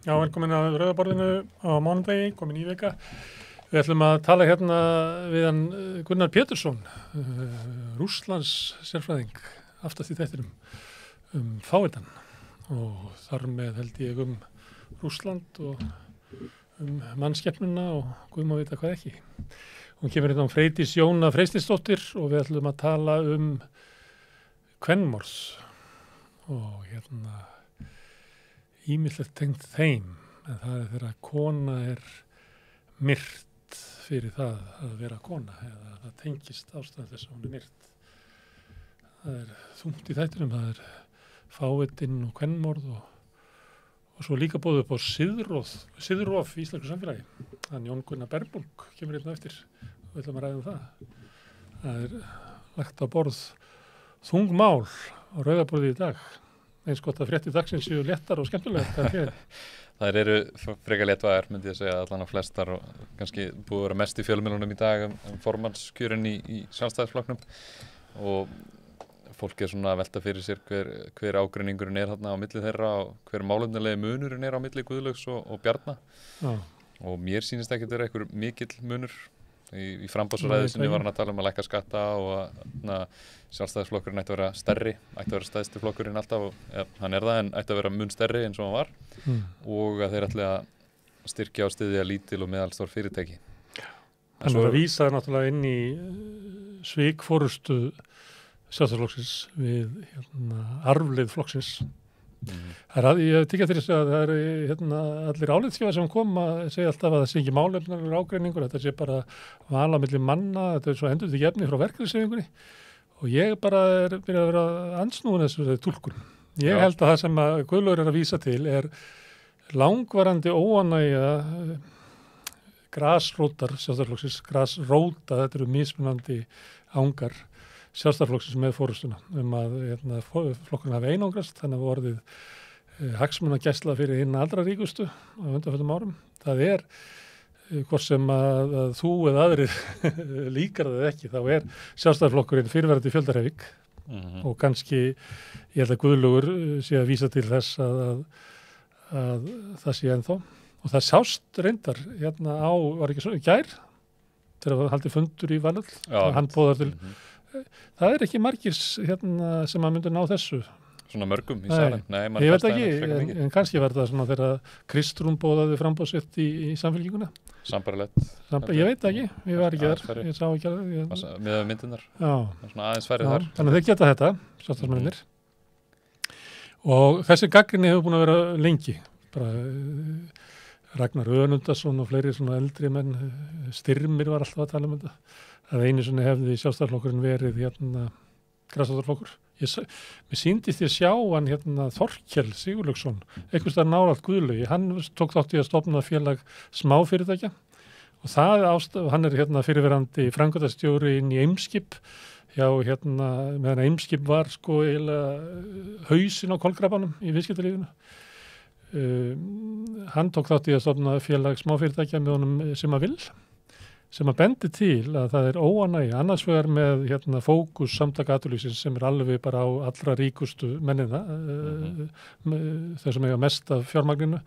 Já, velkomin að Rauðaborðinu á mánudegi, komin í vika. Við ætlum að tala hérna við hann Gunnar Pétursson, Rússlands sérfræðing, aftast í þættinum, fávitann og þar með held ég Rússland og mannskepnuna og guð má vita hvað ekki. Hún kemur hérna Freydís Jóna Freystinsdóttir og við ætlum að tala kvenmorð og hérna ýmislegt tengt þeim, en það þegar kona myrt fyrir það að vera kona eða það tengist ástæðan þess að hún myrt. Það þungt í þættinum, það fávitinn og kvenmorð og svo líka bóðið upp á siðrof í íslensku samfélagi. Þannig Jón Gunnar Bergbólk kemur hérna eftir og við ætlum að ræða það. Það lagt á borð þung mál á Rauðaborði í dag. Eins gott að fréttir dagsins séu léttar og skemmtilegar. Það eru frekar léttvægar, myndi ég að segja, allan á flestar og kannski búið að vera mest í fjölmiðlunum í dag formannskjörin í Sjálfstæðisflokknum og fólk svona að velta fyrir sér hver ágreiningurinn þarna á milli þeirra og hver málefnilegi munurinn á milli Guðlaugs og Bjarna. Já. Og mér sýnist ekki að vera einhver mikill munur. Í framboðsræðu sinni var hann að tala um að lækka skatta og að Sjálfstæðisflokkurinn ætti að vera stærri, ætti að vera stærsti flokkurinn alltaf og hann það en ætti að vera mun stærri eins og hann var og að þeir ætli að styrkja og styðja lítil og meðalstór fyrirtæki. Hann var að vísa náttúrulega inn í svikforustu Sjálfstæðisflokksins við arfleið flokksins. Ég tekja til þess að það allir álitsgjafar sem koma segja alltaf að það sé ekki málefnalegur ágreiningur, þetta sé bara vala milli manna, þetta svo endur til gefni frá verkalýðshreyfingunni og ég bara byrjað að vera andsnúin þessu túlkun. Ég held að það sem að Guðlaugur að vísa til langvarandi óánægja grasrótar Sjálfstæðisflokksins, grasróta, þetta eru mismunandi ángar Sjálfstæðisflokksins með fórustuna að flokkurinn hafi einangrast, þannig að orðið hagsmunagæsla fyrir hinn allra ríkustu á undanförnum árum. Það hvort sem að þú eða aðrir líkar það ekki, þá Sjálfstæðisflokkurinn fyrirverandi fjöldahreyfing og kannski ég held að Guðlaugur sé að vísa til þess að það sé ennþá og það sást reyndar var ekki svo í gær þegar það haldi fundur í Valhöll og hann boðar til það ekki margir sem að myndu ná þessu. Svona mörgum í salin? Nei, ég veit ekki, en kannski var það svona þegar Kristrún boðaði framboð sitt í samfélkinguna. Sambarlegt. Ég veit ekki, ég var ekki þar, ég sá ekki með myndirnar. Já. Svona aðeins færið þar. Þannig að þeir geta þetta, sjálfstæðismennirnir. Og þessi gagnrýni hefur búin að vera lengi. Bara Ragnar Önundarson og fleiri svona eldri menn, Styrmir var alltaf að tala þetta. Að einu sinni hefði Sjálfstæðisflokkurinn verið grasrótarflokkur. Mér sýndist ég sjá hann Þorkell Sigurlaugsson, einhvers staðar nálægt Guðlaugi, hann tók þátt í að stofna félag smáfyrirtækja og hann fyrirverandi framkvæmdastjóri inn í Eimskip, meðan Eimskip var eiginlega hausinn á kolkrabbanum í viðskiptalífinu. Hann tók þátt í að stofna félag smáfyrirtækja með honum sem að bendi til að það óánægja annars vegar með fókus samtaka atvinnulífsins sem alveg bara á allra ríkustu mennina þeir sem eiga mest af fjármagninu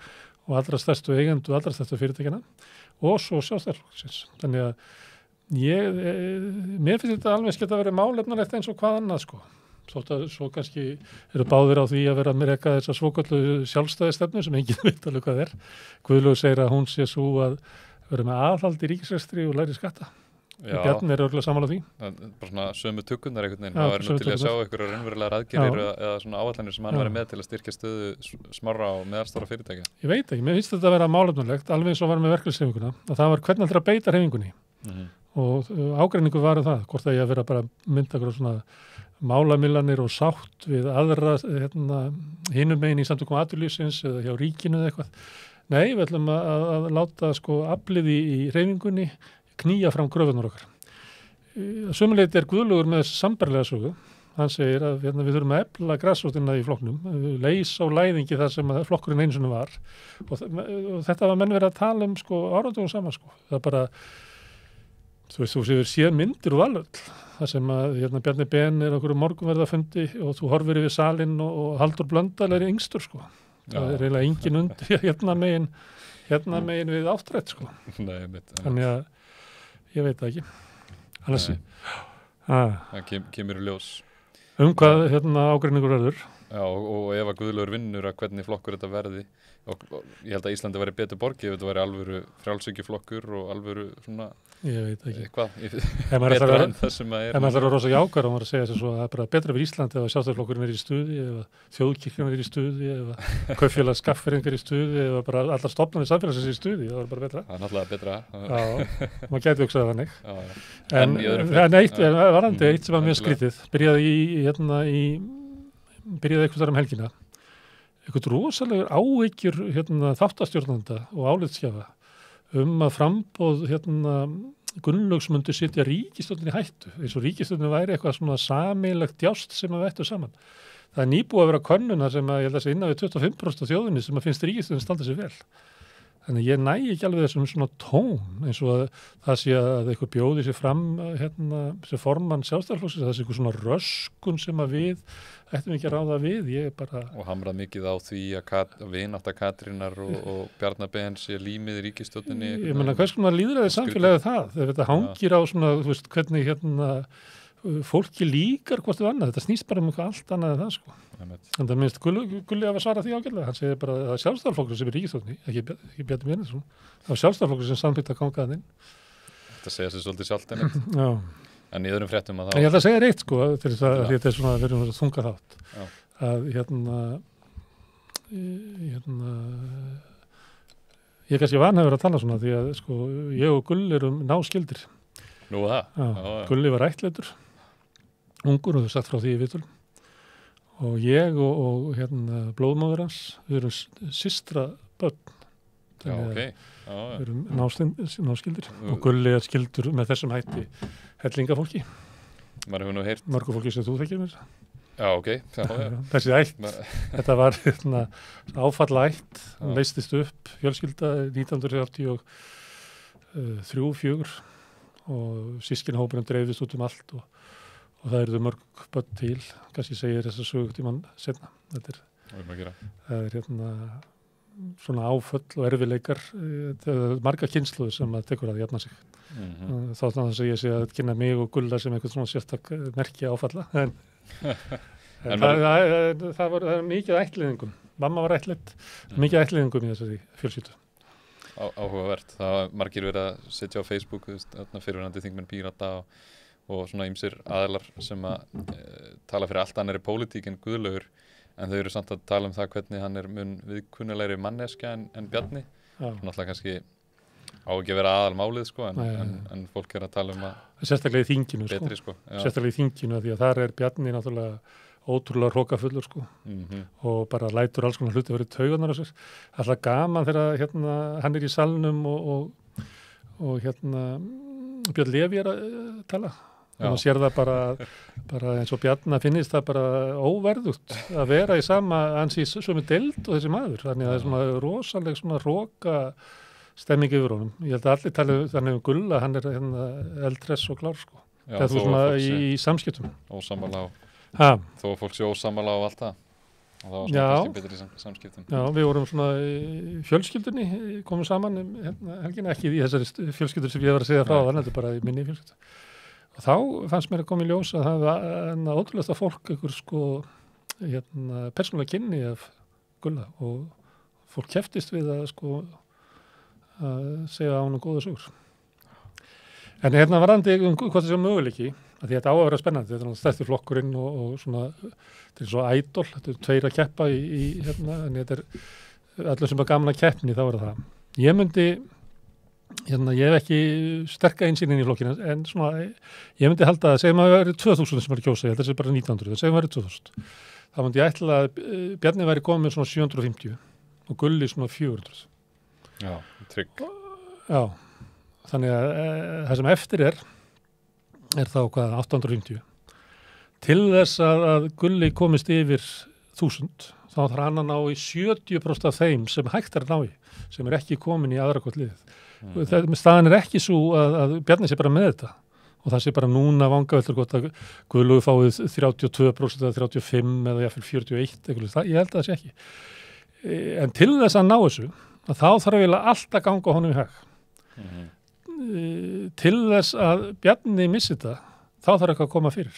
og allra stærstu eigendur, allra stærstu fyrirtækjana og svo Sjálfstæðisflokksins. Þannig að mér finnst þetta alveg skemmt að vera málefnalegt eins og hvað annað Svo kannski eru báðir á því að vera að reka þessa svokölluðu sjálfstæðisstefnu sem enginn veit alveg hvað Guðlaugur segir að hún sé svo að vera með aðhald í ríkisrekstri og lægri skatta. Bjarni örugglega sammála því. Bara svona sömu tuggunar einhvern veginn. Það nú til að sjá einhverjar raunverulegar aðgerðir eða svona áætlanir sem hann væri með til að styrkja stöðu smárra og meðalstóra fyrirtækja. Ég veit ekki, mér finnst þetta að vera málefnulegt, alveg eins og var með verkalýðshreyfinguna, að það var hvernig að beita hreyfingunni. Og ágreiningu var það, hvort að ég að vera bara mynda eitthvað svona málamillanir og sátt við aðra hinum megin í samtökum atvinnulífsins eða hjá ríkinu eða eitthvað. Nei, við ætlum að láta aflið í hreyfingunni knýja fram kröfunar okkar. Sömuleyti Guðlaugur með sambærilega sögu. Hann segir að við þurfum að efla grasrótina í flokknum, leysa á læðingi þar sem flokkurinn einu sinni var. Og þetta var menn verið að tala áratugum saman. Það bara, þú séð myndir úr Valhöll. Það sem að Bjarni Ben okkur morgunverðafundi og þú horfir yfir salinn og Halldór Blöndal yngstur. það er eiginlega engin undir hérna megin við áttrætt sko. Nei, þannig að ég veit það ekki annars það kemur í ljós hvað ágreiningur verður. Já, og ef að Guðlaugur vinnur að hvernig flokkur þetta verði og ég held að Íslandi væri betur borgi ef þetta væri alvöru frjálshyggjuflokkur og alvöru svona ég veit ekki eitthvað betra en það sem að er maður þarf að rosa jákvæður og maður að segja sem svo að það er bara betra fyrir Íslandi ef að sjálfstæðisflokkurinn er í stuði ef þjóðkirkjan er í stuði ef kaupfélag skaffering er í stuði ef bara allar stofnanir samfélagsins er í stuði það er bara betra það er náttúrulega betra já, maður gæti hugsað þannig en varandi eitt sem var mjög skrítið byrjaði eitthvað helgina eitthvað rosalega áhyggjur þáttastjórnanda og álitsgjafa að framboð Gunnlaugs myndi setja ríkisstjórnin í hættu eins og ríkisstjórnin væri eitthvað svona sameiginlegt djást sem að vettu saman. Það er nýbúið að vera könnuna sem að ég held að sé innan við 25% af þjóðinni sem að finnst ríkisstjórnin standa sig vel. Þannig ég næ ekki alveg þessum svona tón eins og að það sé að eitthvað bjóði sér fram sem formann Sjálfstæðisflokksins, það sé eitthvað svona röskun sem að við ættum ekki að ráða við, og hamrað mikið á því að vinátta Katrínar og Bjarna Ben sé límið í ríkisstjórninni. Ég meina, hvers konar líðræði samfélagið það, ef þetta hangir á svona, þú veist, hvernig fólki líkar hvort þau annað, þetta snýst bara eitthvað allt annað en það sko. En það minnst Gulli að svara því ágætlega, hann segir bara að það er Sjálfstæðisflokkur sem er ríkisstjórninni, ekki Bjarni Benediktsson, það er Sjálfstæðisflokkur sem samþykkt að ganga að inn. Þetta segja sér svolítið sjálft en í öðrum fréttum að þá... Ég held að segja reitt sko, til þess að þetta er svona, við erum svona þunga þátt, að ég kannski vanhefur að tala svona því að sko, ég og Gulli erum náskyldir. Nú það? Já, Gulli var ættleitur, ungur og þau sagt frá því í viðtölum. Og ég og blóðmóður hans, við erum systra börn. Já, ok. Við erum náskyldir og Gulli er skyldur með þessum hætti hellingafólki. Maður hefur nú heyrt. Mörgu fólki sem þú þekkir mér. Já, ok. Þessi ætt, þetta var áfalla ætt, leystist upp, fjölskylda 1983, 4 og sískinahópurinn dreifðist út allt og það eru mörg börn til, kannski segir þess að sögutíman setna. Það er svona áföll og erfileikar, marga kynslóður sem að tekur að jafna sig. Þá þannig að ég sé að kynna mig og Gulla sem eitthvað svona sérstak merki áfalla, en það var mikið ættleiðingum. Mamma var ættleidd, mikið ættleiðingum í þessari fjölskyldu. Áhugavert, það var margir verið að setja á Facebook, fyrirverandi þingmenn Pírata og svona ýmsir aðilar sem að tala fyrir allt annarri pólitík en Guðlaugur, en þau eru samt að tala um það hvernig hann er mun viðkunnulegri manneskja en Bjarni. Náttúrulega kannski á ekki að vera aðalmálið sko, en fólk er að tala um að sérstaklega í þinginu betri sko. Sérstaklega í þinginu því að þar er Bjarni náttúrulega ótrúlega hrókafullur sko og bara lætur alls konar hluti verið taugarnar á sér. Alltaf gaman þegar hann er í salnum og Björn Leví er að tala. Þannig að sér það bara eins og Bjarna finnist það bara óverðugt að vera í sama ansi sömu deild og þessi maður. Þannig að það er svona rosaleg svona hróka stemming yfir honum. Ég held að allir tala þannig Gulla, hann er eldhress og klár sko. Það er svona í samskiptum. Ósammála þó fólk sé ósammála á allt það. Og það var svona kannski betri í samskiptum. Já, við vorum svona í fjölskyldunni, komum saman helgina, ekki í þessari fjölskyldur sem ég var að segja frá, þannig að þetta er bara í minni fjölskyldu. Og þá fannst mér að koma í ljós að það var ótrúlega fólk einhver sko persónulega kynni af Gulla og fólk keftist við að sko að segja á hann góða sögur. En varandi hvað það sé möguleiki, að því þetta á að vera spennandi, þetta er stærsti flokkurinn og svona, þetta er svo ædol, þetta er tveir að keppa en þetta er allir sem er gaman að keppni, þá er það. Ég myndi, ég hef ekki sterka einsýn inn í flokkina, en svona, ég myndi halda að segjum að það væri 2000 sem er að kjósa, ég held að það sé bara 1900, segjum að það væri 2000. Þá myndi ég ætla að Bjarni væri komið með svona 750 og Gulli svona 400. Já, trygg. Já, þannig að það sem eftir er þá hvað 850. Til þess að Gulli komist yfir 1000, þá þarf hann að ná í 70% af þeim sem hægt er að ná í, sem er ekki komin í aðra hvort liðið. Staðan er ekki svo að Bjarni sé bara með þetta og það sé bara núna vangaveltur gott að Guðlaugur fáið 32% eða 35% eða jafnvel 41%, ég held að það sé ekki. En til þess að ná þessu, að þá þarf eiginlega allt að ganga honum í hag. Til þess að Bjarni missi þetta, þá þarf eitthvað að koma fyrir.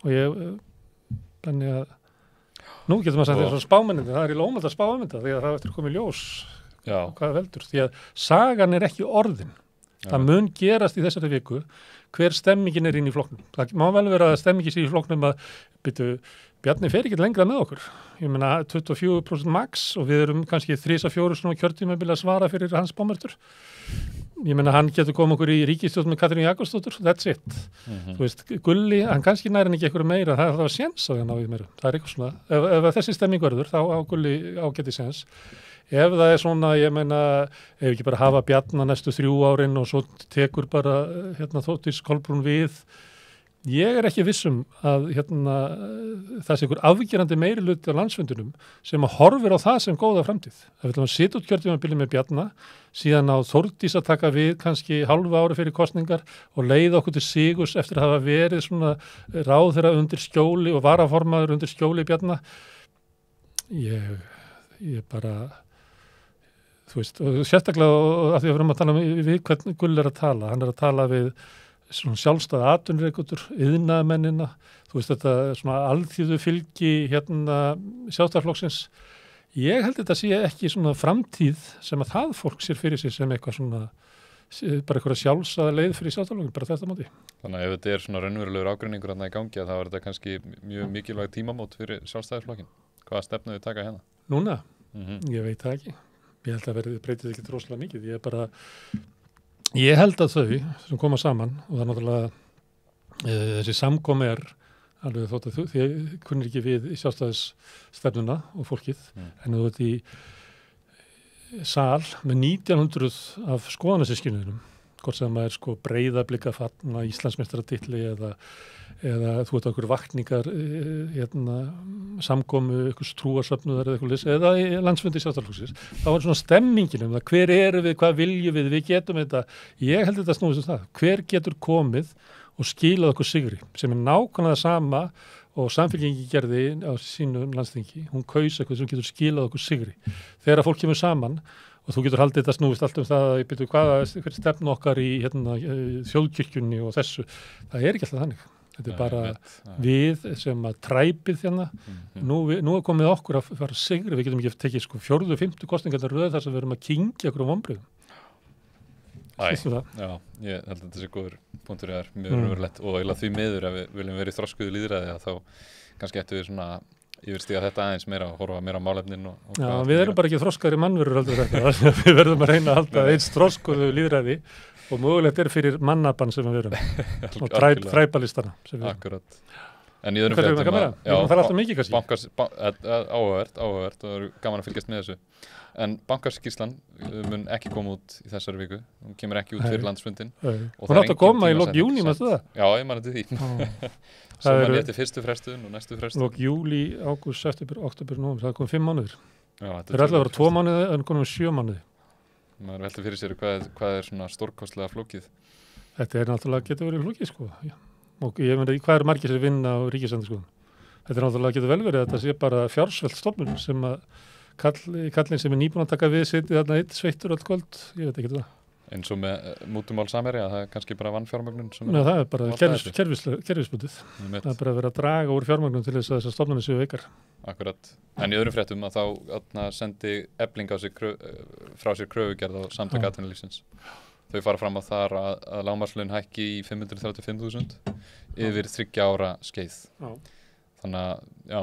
Og þannig að nú getur maður sagt þess að spámennindi, það í lómald að spámennindi því að það eftir komið ljós hvað veldur. Því að sagan ekki orðin. Það mun gerast í þessari viku hver stemmingin inn í flokknum. Það má vel vera að stemmingin sé í flokknum að Bjarni fer ekki lengra með okkur. Ég meina 24% max og við erum kannski 3-4 svona kjörtímabil að svara fyrir hans spámertur. Ég meina hann getur komið okkur í ríkisstjórn með Katrínu Jakobsdóttur, that's it. Þú veist, Gulli, hann kannski næri ekki eitthvað meira, það var séns á því að ná í meira. Það eitthvað svona, ef þessi stemming verður, þá á Gulli ágæti séns. Ef það svona, ég meina, ef ekki bara hafa Bjarna næstu 3 árin og svo tekur bara Þórdís Kolbrún við. Ég ekki vissum að það sé ykkur afgerandi meirihluti á landsfundinum sem að horfir á það sem góða framtíð. Það vil að sitja út kjörtímabili með Bjarna, síðan á Þórdís að taka við kannski hálfa ári fyrir kosningar og leiða okkur til sigurs eftir að hafa verið svona ráðherra undir skjóli og varaformaður undir skjóli Bjarna. Ég bara, þú veist, og sérstaklega að því að við erum að tala við hvern Gull að tala. Hann að tala við svona sjálfstæða atvinnurekendur, iðnaðarmennina, þú veist þetta svona alþýðu fylgi Sjálfstæðisflokksins. Ég held þetta sé ekki svona framtíð sem að það fólk sér fyrir sig sem eitthvað svona, bara eitthvað sjálfstæða leið fyrir Sjálfstæðisflokkin, bara þetta móti. Þannig að ef þetta svona raunverulegur ágreiningur þarna í gangi þá er þetta kannski mjög mikilvæg tímamót fyrir Sjálfstæðisflokkin. Hvaða stefnu þau taka hérna? Núna? Ég veit það ekki. Ég held að breytið ekki rosalega mikið. Ég held að þau sem koma saman og það náttúrulega þessi samkomi alveg þótt að þið kunnir ekki við í sjálfstæðisstefnuna og fólkið en þú veit í sal með 1900 af skoðanarsystkjunum hvort sem maður Breiðablik að falla Íslandsmeistaratitli eða þú veit okkur vakningar samkomu, eitthvað trúarsöfnuðar eða í landsfundi Sjálfstæðisflokksins. Það var svona stemmingin það, hver erum við, hvað viljum við getum þetta. Ég held þetta snúist það. Hver getur komið og skilað okkur sigri, sem nákvæmlega sama og Samfylkingin gerði á sínum landsþingi. Hún kaus eitthvað sem getur skilað okkur sigri. Þegar fólk kemur saman og þú getur haldið þetta snúist allt það að byrju hver stefnu okkar í þjóðkirkjunni og þessu. Það ekki alltaf þannig. Þetta bara við sem að træpið nú komið okkur að fara sigri, við getum ekki tekið 4. og 5. kosningarnar röð þar sem við erum að kyngja okkur á vonbrigðum. Já, ég held að þetta sé góður punktur mjög raunverulegt og eiginlega því miður ef við viljum verið þroskuðu lýðræði þá kannski ættum við svona yfirstíga þetta aðeins meira og horfa meira á málefnin Já, við erum bara ekki þroskaðir í mannverur við verðum að reyna að halda eins þroskuðu lýðræði og mögulegt fyrir mannabann sem við erum og þræpalistana Akkurat. En í öðrum fréttum það alltaf mikið kannski áhugavert og það eru gaman að fylgjast með þessu en bankaskýrslan mun ekki koma út í þessari viku, hún kemur ekki út fyrir landsfundin hún átt að koma í lok júní með það Já, ég man þetta því Svo man ég eftir fyrstu frestun og næstu frestun lok júlí, ágúst, september, október, nóvember það kom 5 mánuðir það er alltaf að vera 2 mánuði en komum 7 mánuði maður veltir fyrir sér hvað er svona stórkostlega flókið Þetta náttúrulega getur verið flókið og ég meina hvað margir sem vinna á ríkisendurskoðun þetta náttúrulega getur vel verið að þetta sé bara fjársvelt stofnun sem að kallinn sem nýbúin að taka við sitið þarna eitt sveittur öll kvöld, ég veit ekki það eins og með mútumál Samherja það er kannski bara vannfjármögnun það er bara kerfisbundið það er bara að vera að draga úr fjármögnun til þess að þessar stofnanir séu veikar Akkurat, en í öðrum fréttum að þá sendi Efling frá sér kröfugerð á Samtök atvinnulífsins þau fara fram á þar að lágmarkslaun hækki í 535.000 yfir 3 ára skeið þannig að, já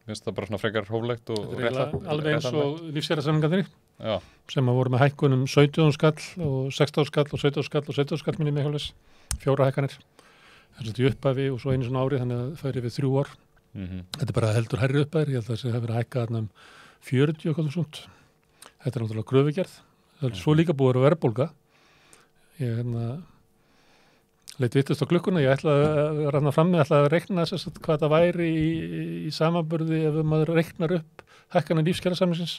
finnst það bara svona frekar hóflegt og alveg eins og lífskjarasamningarnir sem að voru með hækkunum 17 skall og 16 skall og 17 skall og 17 skall minni með hjólis 4 hækkanir þessi upphafi og svo einu svona ári þannig að það er yfir 3 ár þetta er bara heldur hærri upphafi ég held að það verið hækkað um 40.000 þetta er náttúrulega kröfugerð það er svo líka búið að verðbólga ég leit vitust á klukkuna, ég ætlaði að ranna fram með, ætlaði að reikna hvað það væri í samanburði ef maður reiknar upp hækkanir lífskjarasamningsins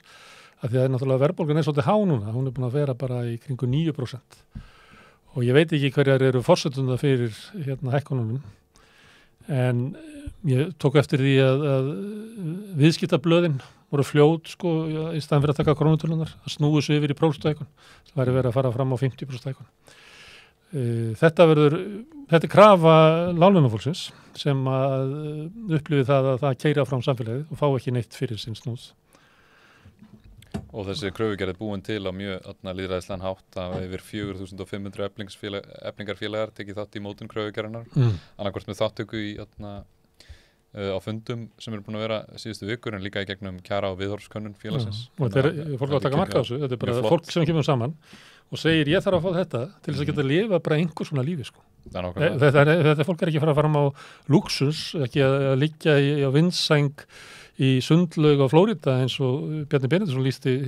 af því að náttúrulega verðbólgan svolítið há núna, hún búin að vera bara í kringu 9% og ég veit ekki hverjar eru forsendurnar fyrir hækkununum en ég tók eftir því að viðskiptablöðin voru fljót sko, í staðan fyrir að taka krónutölunar, að snúi sig yfir í prófstækun, það væri verið að fara fram á 50% hækkun. Þetta er krafa lánlaunafólksins sem að upplifi það að það keyra fram samfélagið og fá ekki neitt fyrir sinn snúð. Og þessi kröfugerð er búin til á mjög lýðræðislegan hátt að yfir 4.500 eflingarfélagar tekið þátt í mótun kröfugerðarinnar, annarkvort með þáttöku á fundum sem eru búin að vera síðustu vikur en líka í gegnum kjara- og viðhorfskönnun félagsins. Og þetta er fólk að taka marka á þessu, þetta er bara fólk sem kemur saman og segir ég þarf að fá þetta til þess að geta að lifa bara einhver svona lífi sko. Þetta fólk er ekki að fara fram á luxus, ekki að liggja á vindsæng í sundlaug á Flórida eins og Bjarni Benediktsson lýsti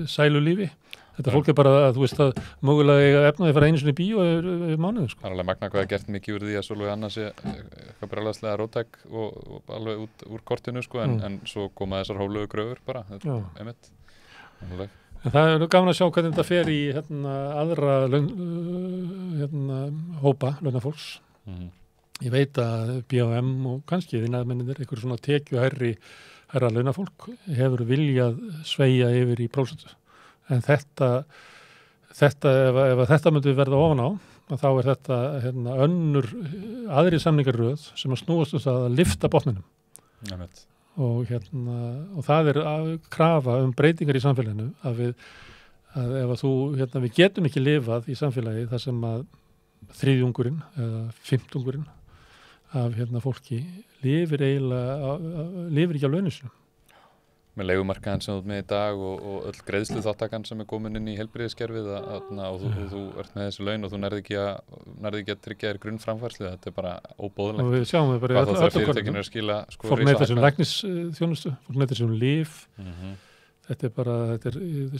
sælu lífi. Þetta fólk er bara að þú veist að mögulega efnaði að fara einu sinni í bíó yfir mánuði sko. Það er alveg magna hvað er gert mikið úr því að Sólveig Anna sé eitthvað brjálæðislega róttæk og alveg út úr kortinu sko en svo koma þessar hóflögu kröfur bara, einmitt. En það er gaman að sjá hvernig þetta fer í aðra hópa launafólks. Ég veit að B&M og kannski iðnaðarmennirnir, einhver svona herra launafólk hefur viljað sveigja yfir í prósentu. En þetta ef þetta myndi verða ofan á, þá er þetta önnur aðri samningarröð sem að snúast það að lyfta botninum. Og það er krafa breytingar í samfélaginu að ef að við getum ekki lifað í samfélagi þar sem að þriðjungurinn eða fimmtungurinn af fólki lifir ekki á launum sínum. Með leigumarkaðan sem þú ert með í dag og öll greiðslu þáttakan sem er komin inn í heilbrigðiskerfið og þú ert með þessi laun og þú nærði ekki að tryggja þér grunnframfærslu, þetta er bara óboðlegt. Og við sjáum það bara hvað þá fyrirtækinu er að skila sko fólk neytir sem læknisþjónustu, fólk neytir sem lyf. Þetta er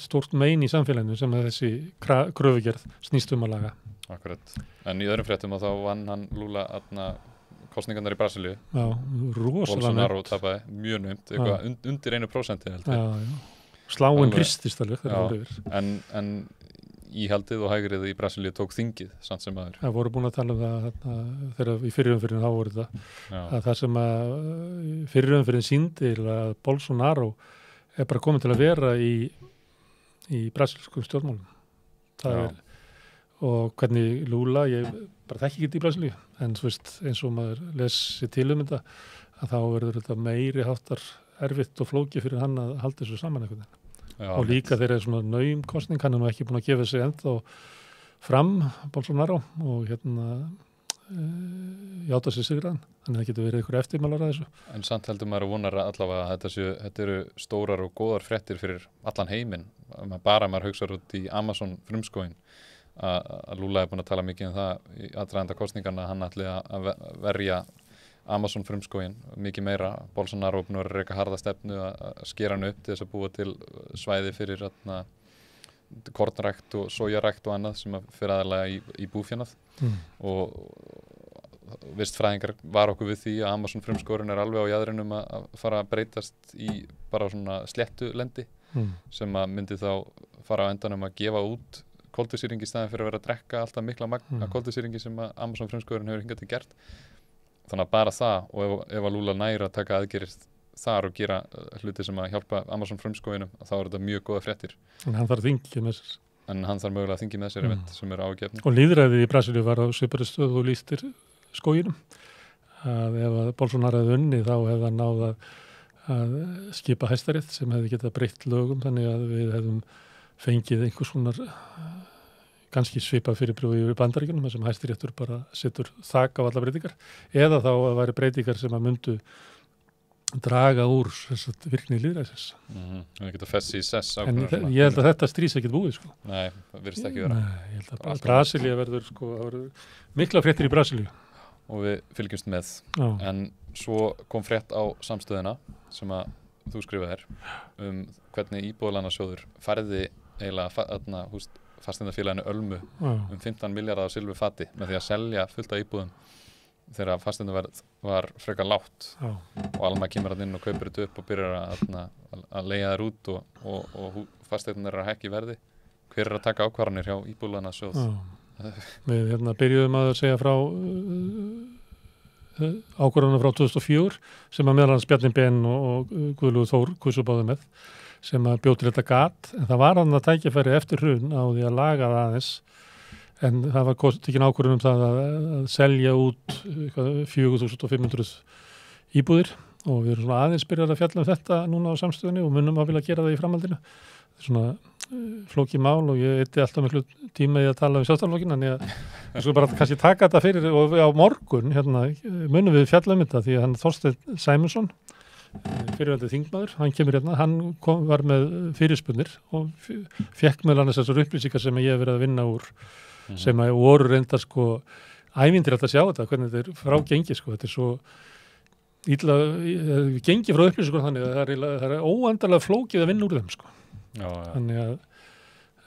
stórt mein í samfélaginu sem þessi kröfugerð snýst að laga. Akkurat. En í öðrum fréttum þá vann hann Lula kostningarnar í Brasilíu. Já, rosalega Bolsonaro tapaði mjög naumt, eitthvað undir 1% heldur. Já. Sláin hristist alveg þegar það voru yfir. En íhaldið og hægrið í Brasilíu tók þingið, samt sem aður. Það voru búin að tala það þegar í fyrirumfyririnn þá voru að það sem að fyrirumfyririnn sýndi að Bolsonaro er bara komin til að vera í brasilískum stjórnmálum. Það er og hvernig Lula, ég bara þekki ekki í Brasilíu, en þú veist, eins og maður lesi til þetta, að þá verður þetta meiri háttar erfitt og flókið fyrir hann að halda þessu saman einhvern veginn. Og líka þegar er svona naum kosning, hann er nú ekki búin að gefa sig ennþá fram, Bolsonaro, og játa sig sigraðan, þannig að það getur verið einhver eftirmálar að þessu. En samt heldur maður vonar allavega að þetta eru stórar og góðar fréttir fyrir allan heiminn, bara maður hugsar út í Amazon frumskógin, að Lula er búin að tala mikið það í aðdraganda kosningarna að hann ætli að verja Amazon frumskógin mikið meira. Bolsonaro er búin að reka harða stefnu að skera hann upp til þess að búa til svæði fyrir kornrækt og sojarækt og annað sem fyrir aðalega í búfjánað og vistfræðingar var okkur við því að Amazon frumskógurinn er alveg á jaðrinum að fara að breytast í bara svona sléttu lendi sem að myndi þá fara á endanum að gefa út koltvísýringi í staðin fyrir að vera að drekka alltaf mikla magn af koltvísýringi sem að Amazon frumskógurinn hefur hingað til gert. Þannig að bara það og ef að Lula næri að taka aðgerðir þar og gera hluti sem að hjálpa Amazon frumskóginum, þá er þetta mjög góða fréttir. En hann þarf þingið með sér. En hann þarf mögulega að þingið með sér sem er ágefni. Og lýðræðið í Brasilíu var á svipari stöðu og lýstir skóginum. Að ef að Bolsonaro hefði unnið þá hefði hann náð að skipa Hæstarétt sem hefði getað breytt lögum þannig að við hefðum fengið einhvers konar kannski svipað fyrirbrigði yfir Bandaríkjunum þar sem Hæstiréttur bara setur þak á alla breytingar eða þá að væri breytingar sem að myndu draga úr virkni lýðræðisins. Það geta fessi í sess. En ég held að þetta strís ekkert búið sko. Nei, það virðist ekki vera. Nei, ég held að Brasilía verður mikla fréttir í Brasilíu. Og við fylgjumst með. En svo kom frétt á samstöðina sem að þú skrifaðir hvernig íbúðalánasjóður færði eiginlega fasteignafélaginu Ölmu 15 milljarða á silfurfati með því að selja fullt af íbúðum þegar fasteignaverð var frekar lágt og Alma kemur inn og kaupir þetta upp og byrjar að leigja þær út og fasteignar eru að hækka í verði. Hver er að taka ákvarðanir hjá íbúðalánasjóð? Við byrjuðum að segja frá ákvörðunum frá 2004 sem að meðal hans Bjarni Ben og Guðlaugur Þór kusu báðu með sem að bjóð til þetta gat, en það var hann að tækifæri eftir hrun á því að laga það aðeins, en það var tekin ákvörðun það að selja út 4.500 íbúðir og við erum svona aðeins byrjar að fjalla þetta núna á samstöðunni og munum að vilja gera það í framhaldinu. Þetta er svona flókið mál og ég eyddi alltaf miklu tíma í að tala við sjálfstæðarflokkinn, en ég sko bara kannski taka þetta fyrir og á morgun munum við fjalla þetta því að hann Þorsteinn Sæmundsson fyrirvældið þingmaður, hann kemur hann var með fyrirspurnir og fekk með hann þessar upplýsingar sem ég hef verið að vinna úr sem að voru reyndar sko ævintýrlegt að sjá þetta, hvernig þetta er frá gengi sko, þetta er svo illa gengi frá upplýsingur þannig að það er óendanlega flókið að vinna úr þeim sko. Þannig að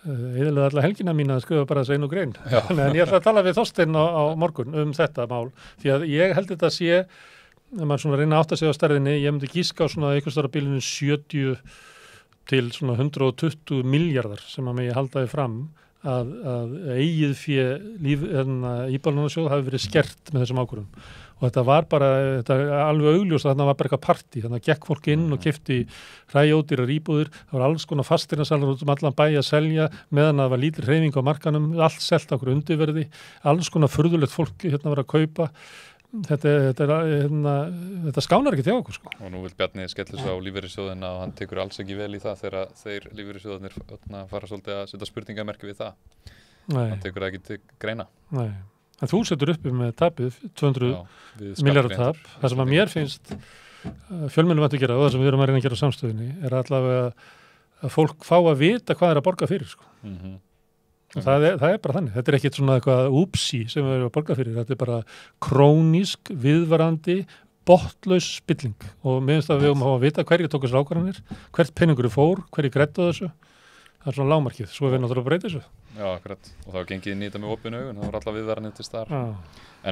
eðilega alla helgina mín að skrifa bara þessu einu grein en ég ætla að tala við Þorsteinn á morgun þetta mál, því að ég held þetta sé ef maður svona reyna að átta sig á stærðinni, ég myndi gíska á svona einhvers staðar á bilinu 70 til svona 120 miljardar sem að megi halda því fram að eigið fé Íbúðalánasjóð hafi verið skert með þessum ákvörðunum og þetta var bara alveg augljóst að þarna var bara eitthvað partí, þannig að gekk fólk inn og keypti hræódýrar íbúðir, það var alls konar fasteignasalar út allan bæ að selja meðan það var lítil hreyfing á markanum, allt selt á okkur undirverði, alls konar furðulegt fólk var að kaupa. Þetta skánar ekki til okkur sko. Og nú vil Bjarni skella svo á lífeyrissjóðina og hann tekur alls ekki vel í það þegar þeir lífeyrissjóðanir fara svolítið að setja spurningamerki við það. Nei. Hann tekur það ekki til greina. Nei, en þú setur uppi með tapið 200 milljarðar tap. Það sem að mér finnst fjölmiðlum ættu að gera og það sem við erum að reyna að gera á samstöðunni er allavega að fólk fá að vita hvað er að borga fyrir sko. Það er bara þannig, þetta er ekkert svona eitthvað úpsi sem við erum að borga fyrir, þetta er bara krónísk, viðvarandi, botlaus spilling og mér finnst að við höfum að vita hverju tók þessar ákvarðanir, hvert peningur fór, hverju græddu þessu, það er svona lágmarkið, svo er við náttúrulega að breyta þessu. Já, akkurat, og það var gengið inn í þetta með opinu augun, það var alla viðvaranir til staðar,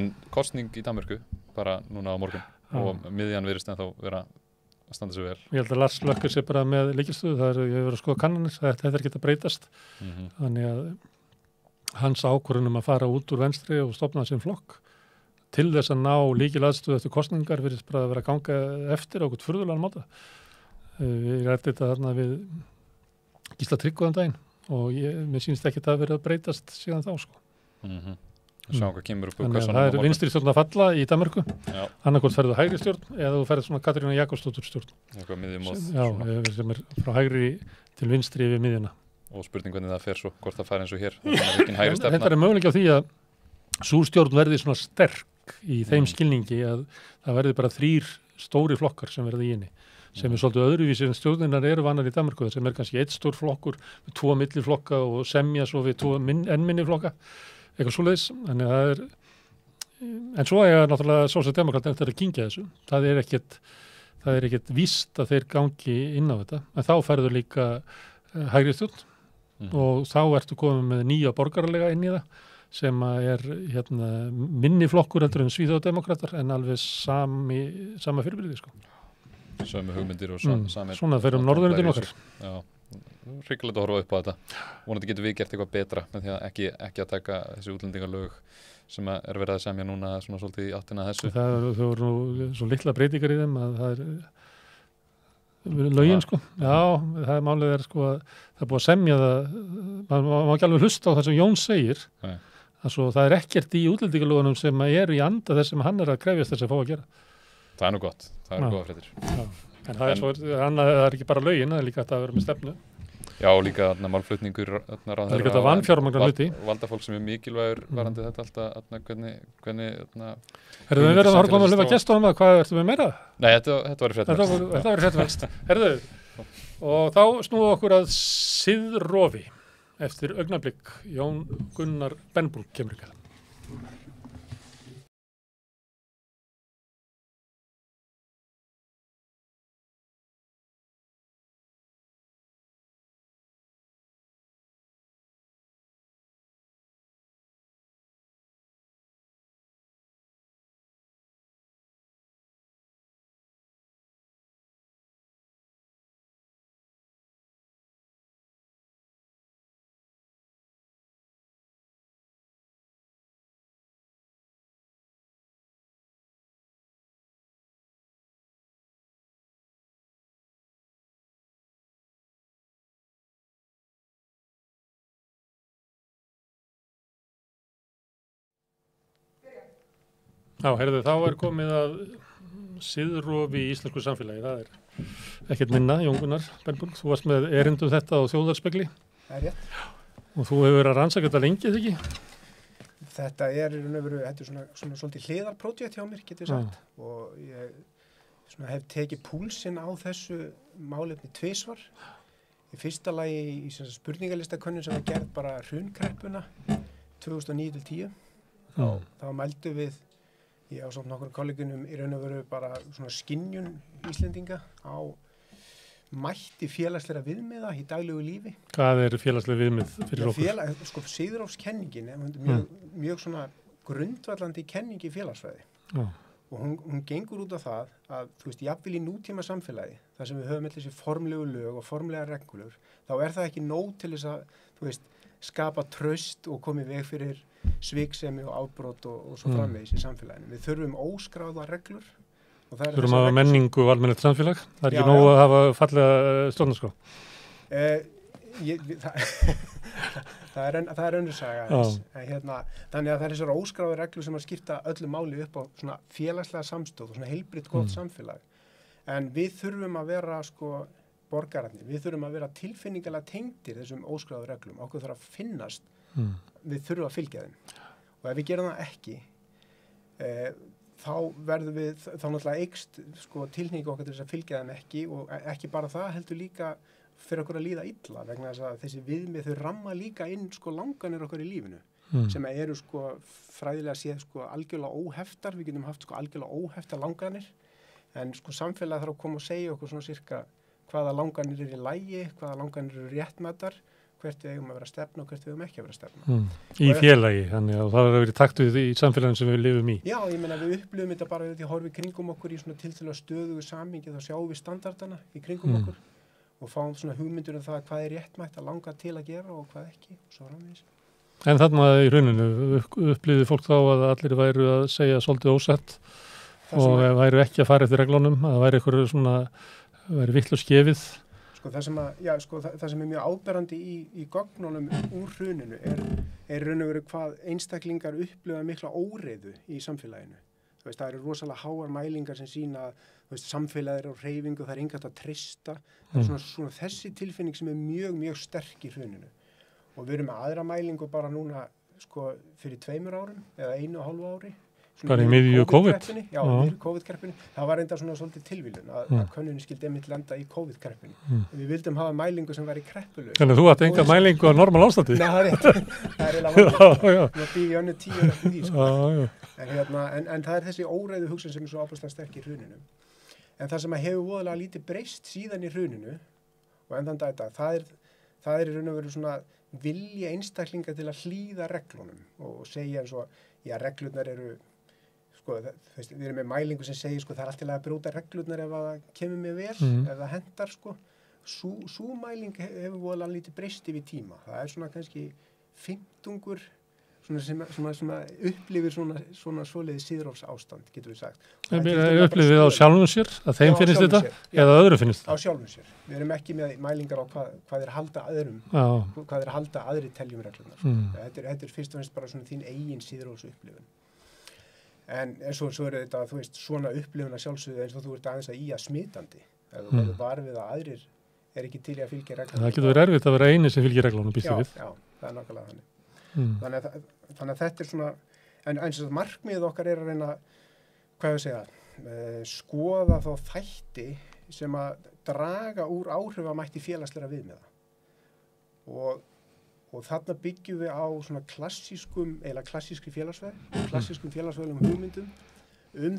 en kosning í Danmörku, bara núna á morgun og miðjan virðist ennþá vera að standa sig vel. Ég held að Lars Løkke sé bara með lykilstöðu, ég hef verið að skoða kannanir, þetta er ekki að breytast, þannig að hans ákvörðun að fara út úr venstri og stofna sinn flokk til þess að ná lykilaðstöðu eftir kosningar virðist bara að vera að ganga eftir á okkur furðulegan máta. Ég rætti þetta þarna við Gísla Tryggvaðan daginn og mér sýnist ekki að það verið að breytast síðan þá sko. Sjá hvað kemur upp. Þannig að það er vinstri stjórn að falla í Danmörku, annarkvort ferðu hægri stjórn eða þú ferðu svona Katrínar Jakobsdóttur stjórn. Eitthvað miðjumóð. Já, sem er frá hægri til vinstri yfir miðjuna. Og spurning hvernig það fer svo, hvort það fær eins og hér. Þetta er möguleiki á því að sú stjórn verði svona sterk í þeim skilningi að það verði bara 3 stóri flokkar sem verði í henni, sem er svolítið öðruvísi en stjórninar eru vanar í Danmörku, sem er kannski 1 stór flokkur með 2 milliflokka og semja svo við 2 enn minni flokka, eitthvað svoleiðis, en það er, en svo er náttúrulega sósíaldemókratar eftir að kyngja þessu, það er ekkert víst að þeir gangi inn á þetta, en þá ferðu líka hægri stjórn og þá ertu komið með nýja borgaralega inn í það sem er minni flokkur heldur en Svíþjóðardemókratar en alveg sama fyrirbyrði sko. Sömu hugmyndir og sami. Svona fyrir norðurlöndin okkar. Já, hryggilegt að horfa upp á þetta. Vonandi getum við gert eitthvað betra með því að ekki að taka þessi útlendingalög sem er verið að semja núna svona svolítið í áttina þessu. Það voru nú svo litla breytingar í þeim að það er lögin sko, já, það er málið sko að það er búið að semja það, maður má ekki alveg hlusta á það sem Jón segir, það er ekkert í útlendingalögunum sem eru í anda þess sem hann er að krefjast þess að fá að gera. Það er nú gott, það er góða fréttir. En það er ekki bara lögin, það er líka að vera með stefnu. Já, líka málflutningur það er líka þetta vanfjármagna hluti. Valdafólk sem er mikilvægur varandi þetta alltaf, hvernig Herðu við verðum að horfa að lifa gestunum að hvað ertu með meira? Nei, þetta var í fréttverst. Þetta var í fréttverst. Herðu, og þá snúum okkur að Siðrofi eftir augnablik. Jón Gunnar Benbrún kemur ekki að. Já, heyrðu, þá komið að siðrofi í íslensku samfélagi. Það ekkert minna, Jón Gunnar Bernburg. Þú varst með erindu þetta á Þjóðarspegli. Það er rétt. Og þú hefur verið að rannsaka þetta lengi, eða ekki? Þetta er svona svolítið hliðarprojekt hjá mér, getur sagt. Og ég hef tekið púlsinn á þessu málefni tvisvar. Í fyrsta lagi í spurningalistakönnun sem var gerð bara hrunskreppuna 2009-10. Þá mældu við, ég á samt nokkur kollegunum í raun og veru bara svona skynjun Íslendinga á mætti félagslega viðmiða í daglegu lífi. Hvað félagslega viðmið fyrir okkur? Sigurrófskenningin er mjög svona grundvallandi kenning í félagsfræði. Og hún gengur út á það að, þú veist, jafnvel í nútíma samfélagi, þar sem við höfum allir þessi formlegu lög og formlega reglur, þá er það ekki nóg til þess að, þú veist, skapa traust og koma í veg fyrir sviksemi og afbrot og svo framvegis í samfélaginu. Við þurfum óskráða reglur. Þurfum að hafa menningu og almennilegt samfélag. Það er ekki nóg að hafa fallega stjórnarskrá. Það er önnur saga eins. Þannig að það er þessar óskráðu reglur sem að skipta öllu máli upp á svona félagslega samstöð og svona heilbrigt gott samfélag. En við þurfum að vera borgararnir, við þurfum að vera tilfinningalega tengdir þessum óskráðu reglum. Okkur þarf að finnast, við þurfum að fylgja þeim. Og ef við gerum það ekki, þá náttúrulega eykst tilhneiging okkar til þess að fylgja þeim ekki og ekki bara það heldur líka fyrir okkur að líða illa vegna þess að þessi viðmið þau ramma líka inn langanir okkar í lífinu sem eru fræðilega séð algjörlega óheftar, við getum haft algjörlega óheftar langanir en samfélagið þarf að koma og segja okkur svona cirka hvaða langanir eru í lagi, hvaða langanir eru réttmætar, hvert við eigum að vera að stefna og hvert við eigum ekki að vera að stefna. Í félagi, þannig að það verður verið takt við í samfélaginu sem við lifum í. Já, ég meina við upplifum þetta bara við horfum kringum okkur í svona tiltölulega stöðugu samhengi, þá sjáum við standardana í kringum okkur og fáum svona hugmyndur um það hvað er réttmætt að langa til að gera og hvað ekki og svo framvegis. En þarna í rauninu upplifði fólk þá að allir væru að segja svolítið ósett og væru ekki að fara eftir reglunum, að væri vitlaust gefið. Það sem er mjög áberandi í gögnunum úr hruninu er raun og veru hvað einstaklingar upplifa mikla óreiðu í samfélaginu. Það eru rosalega háar mælingar sem sýna að samfélagið er á hreyfingu, það er enginn að treysta. Það er svona þessi tilfinning sem er mjög, mjög sterk í hruninu. Og við erum með aðra mælingu bara núna fyrir 2 árum eða 1,5 ári. Bara í miðju COVID? Já, í miðju COVID-kreppunni. Það var enda svona svolítið tilvíljun að könnunin skildi einmitt lenda í COVID-kreppunni. Við vildum hafa mælingu sem var í kreppulaus. Þannig að þú átt enga mælingu á normal ástandi? Nei, það er rétt. Það er eiginlega við býðum í önnu 10 ára eftir því. En það er þessi óreiðu hugsun sem er svo ábærslega sterk í hruninu. En það sem hefur voðalega lítið breyst síðan í hruninu og endan dag, það er í raun og veru svona vilja einstaklinga til að hlýða reglunum og segja eins og, já, reglurnar eru við erum með mælingu sem segir það er allt til að brjóta reglurnar ef það kemur mér vel, ef það hendar Sú mæling hefur voðalega lítið breyst yfir tíma. Það er svona kannski 50 sem upplifir svona svoleiðis siðrófs ástand, getur við sagt. Upplifið á sjálfum sér, að þeim finnst þetta, eða öðru finnst þetta? Á sjálfum sér. Við erum ekki með mælingar á hvað er halda öðrum, hvað er halda aðri teljum reglurnar. Þetta er fyrst og fremst bara svona þín eigin siðrófs upplifun. En svo er þetta, þú veist, svona upplifun að sjálfsögðu eins og þú ert aðeins að smitandi. Ef þú verður var við að aðrir er ekki til í að fylgja reglunum. Það getur verið erfitt að vera eini sem fylgir reglunum, býstu við. Já, það er nákvæmlega þannig. Þannig að þetta er svona, en eins og markmiðið okkar er að reyna, skoða þá þætti sem að draga úr áhrifamætti félagslega viðmiða. Og þarna byggjum við á svona klassískri félagsfræðilegum hugmyndum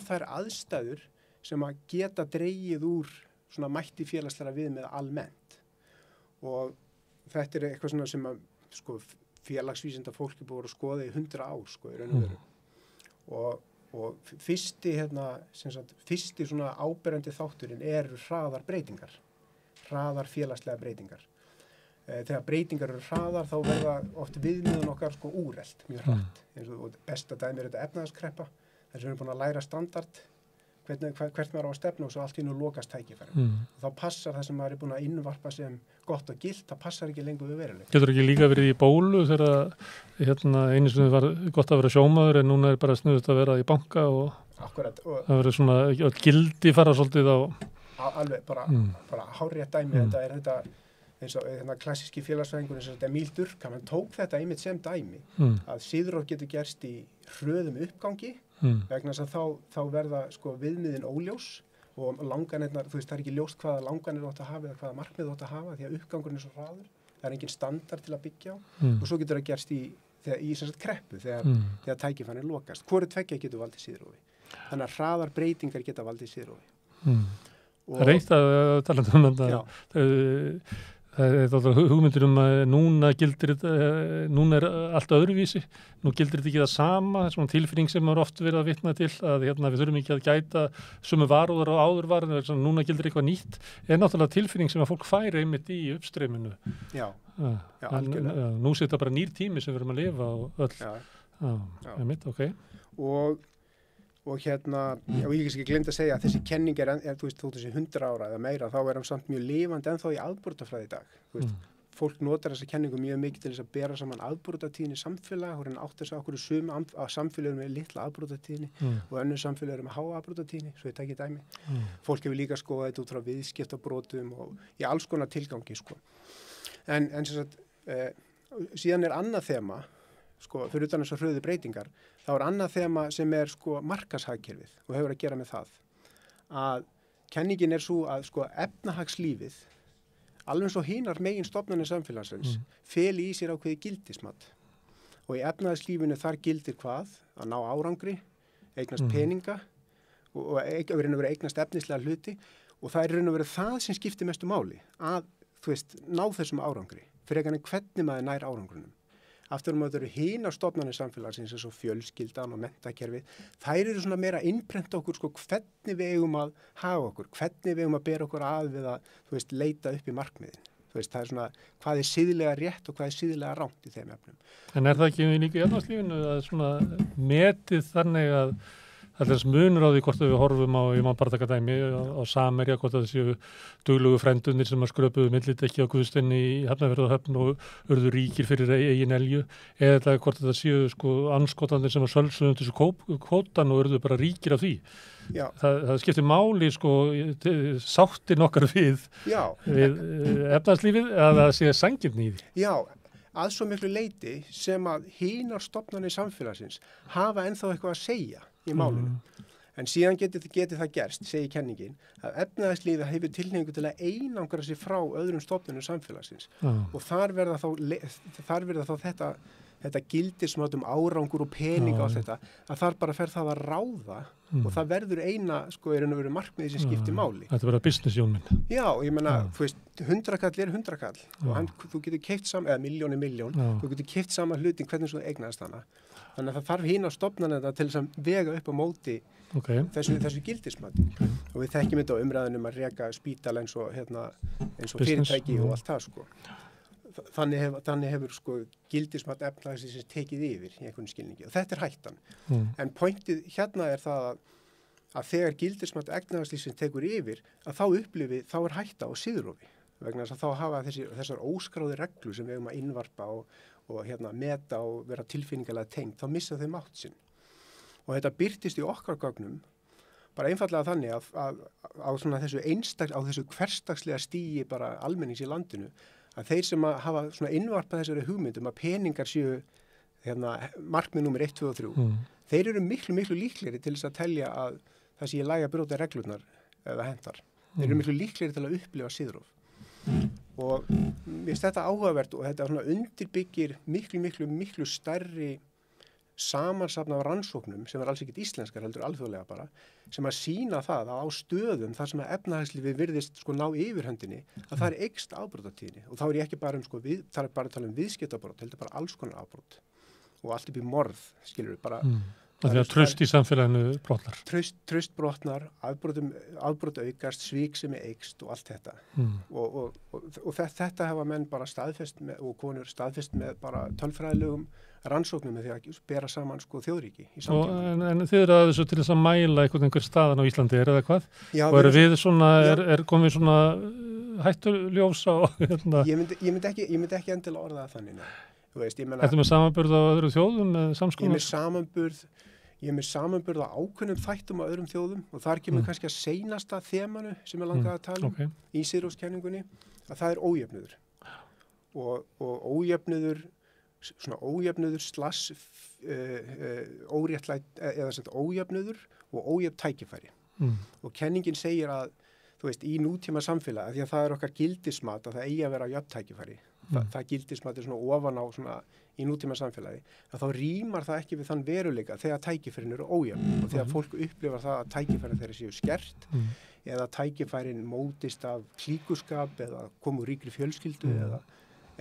þær aðstæður sem að geta dregið úr svona mætti félagslega viðmiða almennt. Og þetta er eitthvað svona sem að félagsvísinda fólki búið að skoða í 100 ár í raun og veru. Og fyrsti svona áberandi þátturinn eru hraðar breytingar, hraðar félagslega breytingar. Þegar breytingar eru hraðar þá verða oft viðmiðun okkar úrelt, mjög hratt. Og besta dæmi er þetta efnahagskreppa, þess að við erum búin að læra standard, hvert maður á að stefna og svo allt í nú lokast tækifæri. Þá passar það sem maður búin að innvarpa sem gott og gilt, það passar ekki lengur við veruleik. Getur ekki líka verið í bólu þegar einu sem var gott að vera sjómaður en núna bara snuðut að vera í banka og Akkurat, það verið svona gildi fara svolítið á alveg bara hárrétt dæmi. Þetta er þetta eins og klassíski félagsfræðingur eins og þetta Emil Durkheim, hann tók þetta einmitt sem dæmi að siðrof getur gerst í hröðum uppgangi vegna þess að þá verða sko viðmiðin óljós og langanirnar, þú veist, það er ekki ljóst hvaða langanir þú átt að hafa eða hvaða markmið þú átt að hafa því að uppgangurinn er svo hraður, það er engin standard til að byggja á og svo getur það gerst í sem sagt kreppu þegar tækifærin lokast. Hvoru tveggja getur valdið siðrofi. Þannig að hraðar breytingar geta valdið siðrofi. Það er eitt að tala um þetta. Það er hugmyndir að núna er allt öðruvísi. Nú gildir þetta ekki það sama, svona tilfinning sem er oft verið að vitna til að við þurfum ekki að gæta sömu varúðar og áður var, núna gildir eitthvað nýtt. Er náttúrulega tilfinning sem að fólk færi einmitt í uppstreyminu. Já, algjörlega. Nú sé þetta bara nýr tími sem við erum að lifa og öll. Einmitt, ok. Og ég ekki glemt að segja að þessi kenning er þú veist, þótt þessi 100 ára eða meira, þá er hann samt mjög lifandi ennþá í afbrotafræði í dag. Þú veist, fólk notar þessa kenningu mjög mikið til þess að bera saman afbrotatíðni samfélag, og hann átt þess að okkur sum samfélag með litla afbrotatíðni og önnur samfélag með háa afbrotatíðni, svo ég tekki dæmi. Fólk hefur líka skoðað þetta út frá viðskiptabrotum og í alls konar tilgangi, sko. En sem sagt, síðan er annað þema, sko, fyrir utan þess að hröðu breytingar, þá er annað þema sem er sko markashagkerfið og hefur að gera með það að kenningin er svo að sko efnahagslífið alveg svo hinar megin stofnanir samfélagsins feli í sér ákveði gildismat og í efnahagslífinu þar gildir hvað? Að ná árangri, eignast peninga og eignast efnislega hluti og það er raun og verið það sem skiptir mestu máli að, þú veist, ná þessum árangri fyrir ekki hvernig maður nær árangrunum. Aftur að það eru hinar stofnanir samfélagsins eins og fjölskyldan og menntakerfið, þær eru svona meira innprenta okkur sko hvernig við eigum að hafa okkur, hvernig við eigum að bera okkur að við að, þú veist, leita upp í markmiðin. Þú veist, það er svona hvað er siðlega rétt og hvað er siðlega rangt í þeim efnum. En er það ekki líka í efnahagslífinu að svona metið þannig að þess munur á því hvort við horfum á, ég má bara taka dæmi, á Samherja, hvort það séu duglugu frendunir sem að skröpuðu millidekki á Guðstinni í Hafnarfjarðarhöfn og urðu ríkir fyrir eigin elju, eða hvort það séu sko anskotanir sem að sölsuðum þessu kvótan og urðu bara ríkir af því. Það skiptir máli sko sáttin okkar við efnahagslífið að það sé sanngirni í því. Já, að svo miklu leyti sem að hinar stofnanir samfélagsins hafa ennþá eitthvað að segja í málunum. En síðan geti það gerst, segir kenningin, að efnahagslífið hefur tilhneigingu til að einangra sig frá öðrum stofnunum samfélagsins. Og þar verða þá þetta gildir sem árangur og peninga og þetta, að þar bara fer það að ráða og það verður eina, sko, er verið markmiði sem skiptir máli. Þetta verður business-jónmynd. Já, ég meina, þú veist, 100 kall er 100 kall og þú getur keypt saman, eða miljón, þú getur keypt saman hlutin hvernig þú eignast hana. Þannig að það þarf hina stofnanirnar til þess að vega upp á móti þessu gildismati. Og við þekkjum þetta á umræðunum að reka spítala eins og fyrirtæki og allt það, sko. Þannig hefur sko gildismat efnahagsins tekið yfir í einhvern skilningi og þetta er hættan. En pointið hérna er það að þegar gildismat efnahagsins tekur yfir að þá er hætta á siðrofi vegna þess að þá hafa þessar óskráðu reglur sem við eigum að innvarpa og meta og vera tilfinningalega tengt, þá missa þau mátt sinn. Og þetta birtist í okkar gögnum bara einfallega þannig að á þessu hversdagslega stigi bara almennings í landinu að þeir sem hafa svona innvarpað þessari hugmyndum að peningar séu markmið númer 1, 2 og 3 þeir eru miklu líklegri til þess að telja að það sé í lagi að brjóta reglurnar eða hendar. Þeir eru miklu líklegri til að upplifa siðrof. Og mér finnst þetta áhugavert og þetta svona undirbyggir miklu stærri samansafn af rannsóknum sem alls ekkert íslenskar heldur alþjóðlega bara sem að sýna það að á stöðum þar sem að efnahagslífið virðist sko ná yfirhöndinni að það er eykst afbrotatíðni og þá er ég ekki bara það er bara að tala um viðskiptabrot heldur bara alls konar afbrot og allt upp í morð skilur við bara Það er traust í samfélaginu brotnar. Traust brotnar, afbrot aukast, svík sem eykst og allt þetta. Og þetta hafa menn bara staðfest með, og konur staðfest með bara tölfræðilegum rannsóknum með því að bera saman sko þjóðríki í samtíma. En þið eru að þessu til þess að mæla einhver staðan á Íslandi, er það hvað? Já, og við svona, er komið svona hættuljósa og hérna? Ég myndi ekki endilega orða það þannig. Þú veist, ég meina... Ertu með samanburð á öðru þjóðum með samskonar? Ég er með samanburð á ákveðnum þættum á öðrum þjóðum og þar kemur kannski að seinasta þemanu sem langað að tala í siðrófskenningunni, að það er ójöfnuður. Og ójöfnuður, svona ójöfnuður ójöfnuður og ójöfn tækifæri. Og kenningin segir að, þú veist, í nútíma samfélagi, því að það er okkar gildismat að það eigi að vera jöfn tækifæri. Það gildismat er svona ofan á svona í nútíma samfélagi, að þá rýmar það ekki við þann veruleika þegar tækifærin eru ójöfn og þegar fólk upplifar það að tækifærin þeirra séu skert eða tækifærin mótist af klíkuskap eða komu ríkri fjölskyldu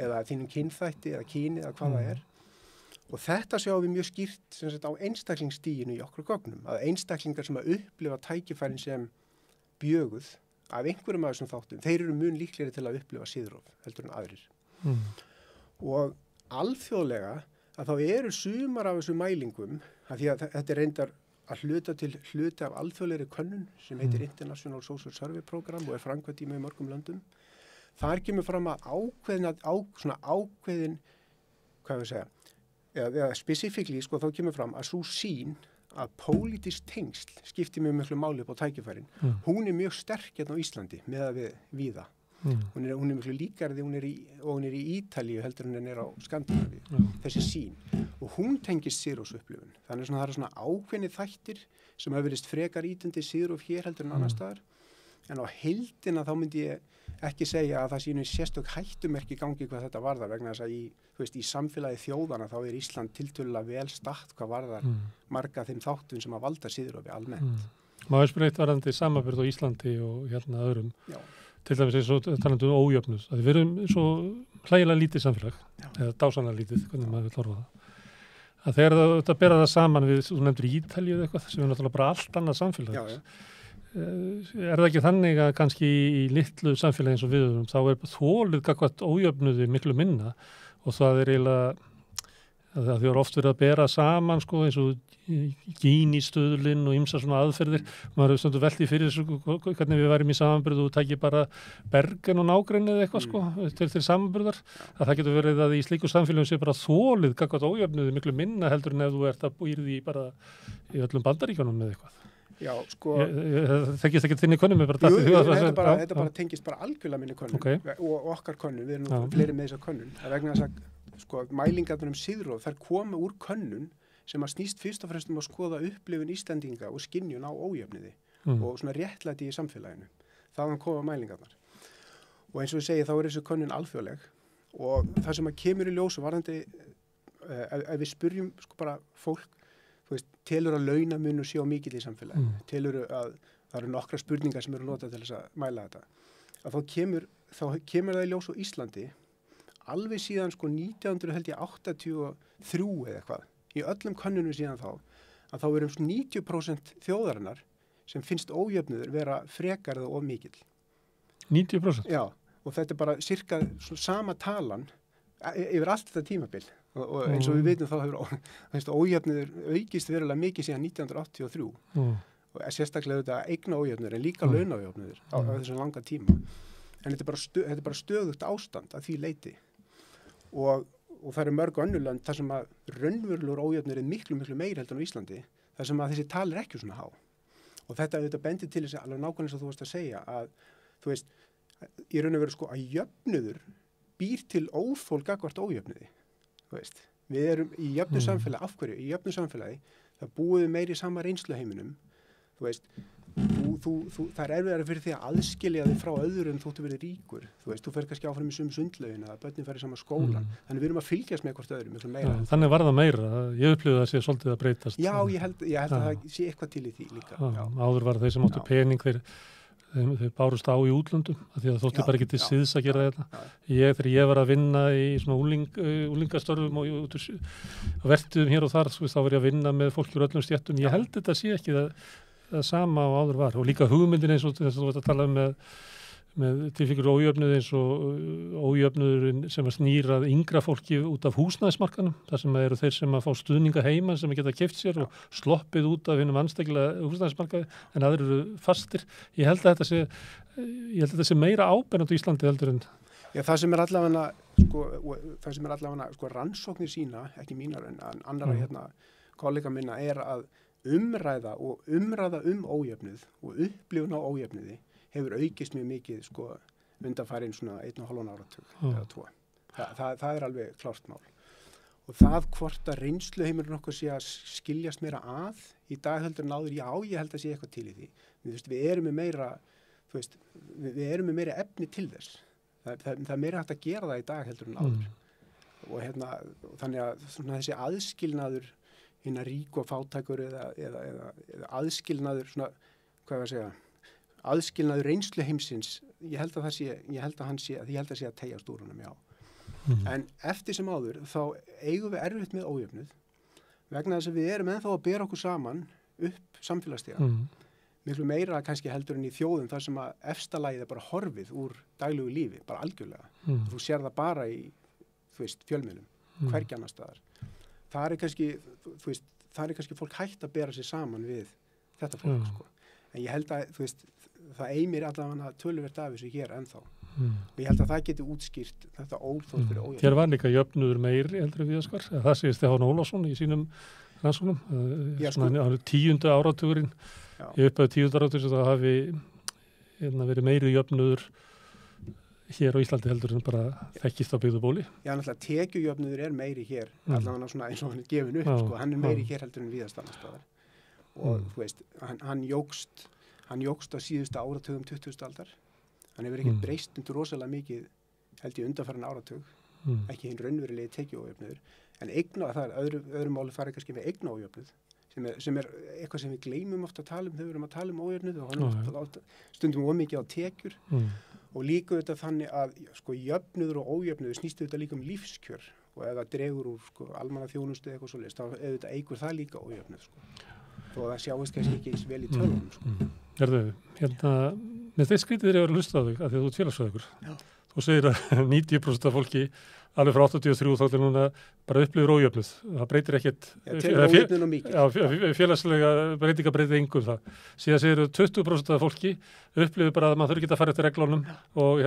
eða þínum kynþætti eða kyni eða hvað það er. Og þetta sjáum við mjög skýrt sem sagt á einstaklingsstiginu í okkar gögnum, að einstaklingar sem að upplifa tækifærin sem bjöguð af einhverjum af þessum þáttum, þeir eru mun líklegri til að upplifa siðróf heldur en aðrir. Og alþjóðlega að þá eru sumar af þessu mælingum, að því að þetta er reyndar að hluti af alþjóðlegri könnun sem heitir International Social Survey Program og er framkvæmt í mjög mörgum löndum. Þar kemur fram að ákveðin, hvað við segja, eða specifíkli, sko, þá kemur fram að sú sýn að pólitísk tengsl skiptir mjög miklu máli upp á tækifærin. Hún er mjög sterk hérna á Íslandi með að við víða. Hún er miklu líkari hún er í Ítalíu heldur en er á Skandinavíu, þessi sýn. Og hún tengist siðrófsupplifun. Þannig að það eru svona ákveðnir þættir sem hafa verið frekar ítandi siðróf hér heldur en annars staðar. En á heildina þá myndi ég ekki segja að það sé sérstök hættumerki gangi hvað þetta varðar vegna þess að í samfélagi þjóðana þá er Ísland tiltölulega vel statt hvað varðar marga þeim þáttum sem að valda siðrófi almennt. Má ég spyrja eitt varðandi samanburð á Íslandi og hérna öðrum. Já. Til dæmis eins og talandi ójöfnuð. Við erum svo hlægilega lítið samfélag, eða dásanlega lítið, hvernig maður vil orða það. Að þegar þetta bera það saman við, þú nefndir Ítalíu eða eitthvað, sem er náttúrulega bara allt annað samfélag. Er það ekki þannig að kannski í litlu samfélagi eins og við þá er þolið gagnvart ójöfnuði miklu minna og það er eiginlega að það er oft verið að bera saman sko eins og Gini-stuðlinn og ýmsar svona aðferðir. Maður hefur stundu velt í fyrir hvernig við værim í samanburð og tæki bara Bergen og nágrenni eða eitthvað sko til samanburðar. Að það getur verið að í slíku samfélagum sé bara þolið gagnvart ójöfnuði miklu minna heldur en ef þú ert að býrð í bara í öllum Bandaríkjunum með eitthvað. Já, sko... Það tekist ekki þinni könnum, þetta bara tengist bara algjörlega minni könnum og okkar könnum, við erum nú fleiri með þessar könnun. Það vegna þess að sko, mælingarnar siðróf, þær koma úr könnun sem að snýst fyrst og fremst að skoða upplifun Íslendinga og skynjun á ójöfniði og svona réttlæti í samfélaginu. Þaðan koma mælingarnar. Og eins og við segja, þá er þessu könnun alþjóðleg og það sem að kemur í ljósu varðandi, ef við spyrjum sko bara fólk, telur að launamunur sé á mikill í samfélaginu, telur að það eru nokkra spurningar sem eru notað til þess að mæla þetta, að þá kemur það í ljós á Íslandi alveg síðan sko 1983 eða eitthvað, í öllum könnunum síðan þá, að þá erum 90% þjóðarinnar sem finnst ójöfnuður vera frekar eða of mikill. 90%? Já, og þetta er bara cirka sama talan yfir allt þetta tímabil. Og eins og við veitum þá hefur ójöfnuður aukist verulega mikið síðan 1983 og sérstaklega þetta eigna ójöfnuður en líka launaójöfnuður á þessum langa tíma en þetta er bara stöðugt ástand að því leiti og það eru mörg önnur lönd þar sem að raunverulegur ójöfnuður er miklu meiri heldur en á Íslandi þar sem að þessi tal er ekki svona há og þetta bendir til þess að alveg nákvæmlega eins og þú varst að segja að þú veist, í raun og veru sko að jöfnuður býr til óþol gagnvart ójöfnuði. Við erum í jöfnu samfélagi, af hverju? Í jöfnu samfélagi, það búið meiri sama reynsluheiminum, það er erfiðara fyrir því að aðskilja þig frá öðrum þóttu verið ríkur, þú fer kannski áfram í sömu sundlaugin eða börnin fer í sama skólan, þannig við erum að fylgjast með hvort öðrum, miklu meira. Þannig var það meira, ég upplifði að það sé svolítið að breytast. Já, ég held að það sé eitthvað til í því líka. Áður var þeir sem áttu pening, þau bárust á í útlöndum af því að þótti bara ekki til siðs að gera þetta. Þegar ég var að vinna í svona úlingastörfum og vertuðum hér og þar, þá var ég að vinna með fólki úr öllum stéttum. Ég held þetta sé ekki það sama og áður var og líka hugmyndin eins og þess að þú vart að tala með tilfíkur ójöfnuð eins og ójöfnuðurinn sem að snýra yngra fólki út af húsnæðismarkanum, þar sem eru þeir sem að fá stuðninga heima sem að geta keypt sér og sloppið út af hinum anstekkilega húsnæðismarkaði en aðrir eru fastir. Ég held að þetta sé meira áberandi í Íslandi heldur en... Já, það sem er allavega rannsóknir sína, ekki mínar en annara kollega minna er að umræða ójöfnuð og upplifun á ójöfnuði hefur aukist mjög mikið undanfærin svona 1,5 áratug eða 2. Það er alveg klárt mál. Og það hvort að reynsluheimurinn okkar sé að skiljast meira að í dag heldur en áður, ég held að sé eitthvað til í því. Við erum með meira efni til þess. Það er meira hægt að gera það í dag heldur en áður. Og þannig að þessi aðskilnaður hinna ríku og fátækur eða aðskilnaður aðskilnaður reynslu heimsins, ég held að það sé að teyjast úr honum, já. En eftir sem áður, þá eigum við erfitt með ójöfnuð, vegna þess að við erum ennþá að bera okkur saman upp samfélagsstiga. Miklu meira kannski heldur en í þjóðum þar sem að efsta lagið er bara horfið úr daglegu lífi, bara algjörlega. Þú sér það bara í, fjölmiðlum, hvergi annars staðar. Það er kannski fólk hætt að bera sig saman við þetta fólk, En ég held að, það eimir allavega töluvert af þessu hér ennþá. Og ég held að það geti útskýrt þetta óþóð fyrir ójöfnuð. Hér var líka jöfnuður meiri heldur en víðaskvar. Það segir Stefán Ólafsson í sínum rannsóknum. Hann er 10. áratugurinn. Í upphæðu 10. áratugurinn þá hafi verið meiri jöfnuður hér á Íslandi heldur en bara þekkist á byggðubóli. Já, náttúrulega tekjujöfnuður er meiri hér, allavega svona eins og hann er gefin upp, hann er meiri hér heldur en víðast annars staðar. Og hann jókst á síðustu áratugum 20. aldar. Hann hefur ekkert breyst rosalega mikið held ég undanfarin áratug, ekki hinn raunverulegi tekjuójöfnuður. En það er öðru máli farið kannski með eignaójöfnuð, sem er eitthvað sem við gleymum oft að tala þegar við erum að tala ójöfnuð og hann stundum mikið á tekjur. Og líka auðvitað þannig að jöfnuður og ójöfnuður snýst auðvitað líka lífskjör og ef það dregur úr almannaþjónustu eitthvað svoleiðis, þá auðvitað eykur það líka ójöfnuð. Og það sjáist kannski ekki eins vel í tölunum. Með þeir skrítið þegar ég var að hlusta á þig, að því að þú ert félagsfræðingur. Þú segir að 90% af fólki, alveg frá 83 þá til núna, bara upplifir ójöfnuð. Það breytir ekkert... félagslega breytinga breytir engum það. Síðan segir 20% af fólki upplifir bara að maður þurfi ekki að fara eftir reglunum og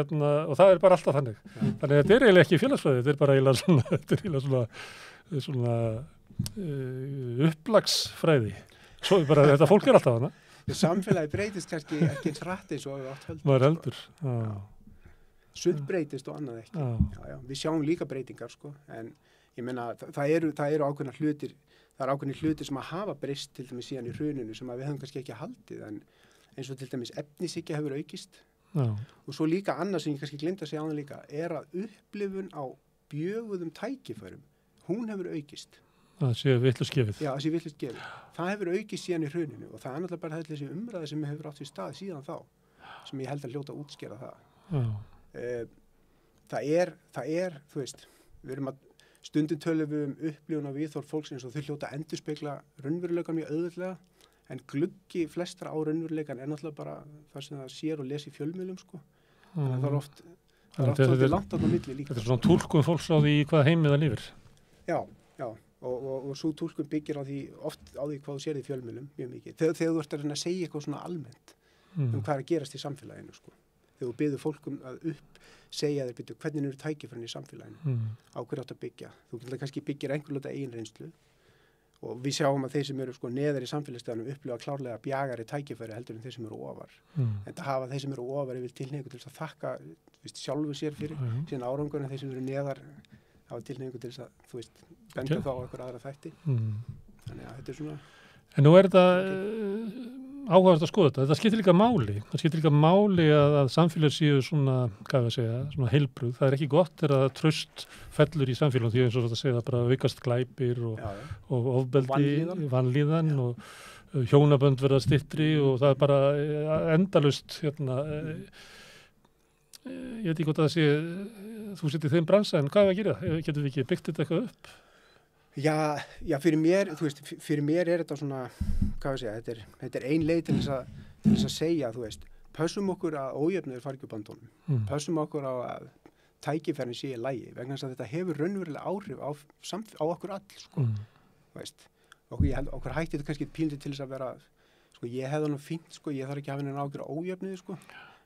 það er bara alltaf þannig. Þannig að þetta er eiginlega ekki félagsfræði, þetta er bara eiginlega svona upplagsfræði. Svo bara þetta fólk er alltaf hana. Samfélagi breytist kannski ekki eins rætt eins og við átt höldum. Maður heldur. Sumt breytist og annað ekki. Já. Við sjáum líka breytingar, en ég meina, það eru ákveðnar hlutir, það eru ákveðnir hlutir sem að hafa breyst til dæmis síðan í hruninu sem að við höfum kannski ekki haldið, en eins og til dæmis efnishyggja hefur aukist. Og svo líka annað sem ég kannski gleymdi að segja áðan líka, er að upplifun á bjöguðum tækifærum, hún hefur aukist. Það sé vitlaust gefið. Já, það sé vitlaust gefið. Það hefur aukist síðan í hruninu og það er náttúrulega bara þessi umræða sem hefur átt í stað síðan þá, sem ég held að hljóta að útskýra það. Það er, við erum að stundum tölum við upplifun á viðhorf fólksins og þau hljóta að endurspegla raunveruleikann mjög auðveldlega, en gluggi flestra á raunveruleikann er náttúrulega bara það sem það sér og les í fjölmiðlum, Þannig að það er oft svolítið langt á milli líka. Þetta er svona túlkun fólks á því hvað heimið það lifir. Já. Og svo túlkun byggir oft á því hvað þú sér í fjölmiðlum mjög mikið. Þegar þú ert að reyna að segja eitthvað svona almennt hvað er að gerast í samfélaginu, Þegar þú biður fólkum að segja þér hvernig eru tækifærin í samfélaginu, á hverju átt að byggja. Þú kannski byggir einhverjum eigin reynslu og við sjáum að þeir sem eru neðar í samfélagssteganum upplifa klárlega bjagari tækifæri heldur en þeir sem eru ofar. En það hafa þeir sem eru ofar yfir tilhneigingu til að þakka sjálfu sér fyrir síðan árangur en þeir sem eru neðar hafa tilhneigingu til þess að, benda þá á einhver aðra þætti. Þannig að þetta er svona... En nú er þetta áhugavert að skoða þetta. Þetta skiptir líka máli. Það skiptir líka máli að samfélag séu svona, hvað við segja, svona heilbrugð. Það er ekki gott þegar það traust fellur í samfélagum því eins og þetta segja það bara aukast glæpir og ofbeldi, vanlíðan og hjónabönd verða styttri og það er bara endalaust hérna, ég veit ekki hvort að það sé, þú sitt í þeim bransa en hvað er að gera? Getum við ekki byggt þetta eitthvað upp? Já, fyrir mér, þú veist, fyrir mér er þetta svona, hvað við segja, þetta er ein leið til þess að segja, þú veist, pössum okkur að ójöfnuður fari ekki úr böndunum, pössum okkur á að tækifærin sé í lagi, vegna þess að þetta hefur raunverulega áhrif á okkur all, sko, þú veist, okkur hætti þetta kannski pínlítið til þess að vera, sko, ég hefði nú fínt, sko, ég þarf ekki að hafa neina ágjur á ójöfnuði, sko,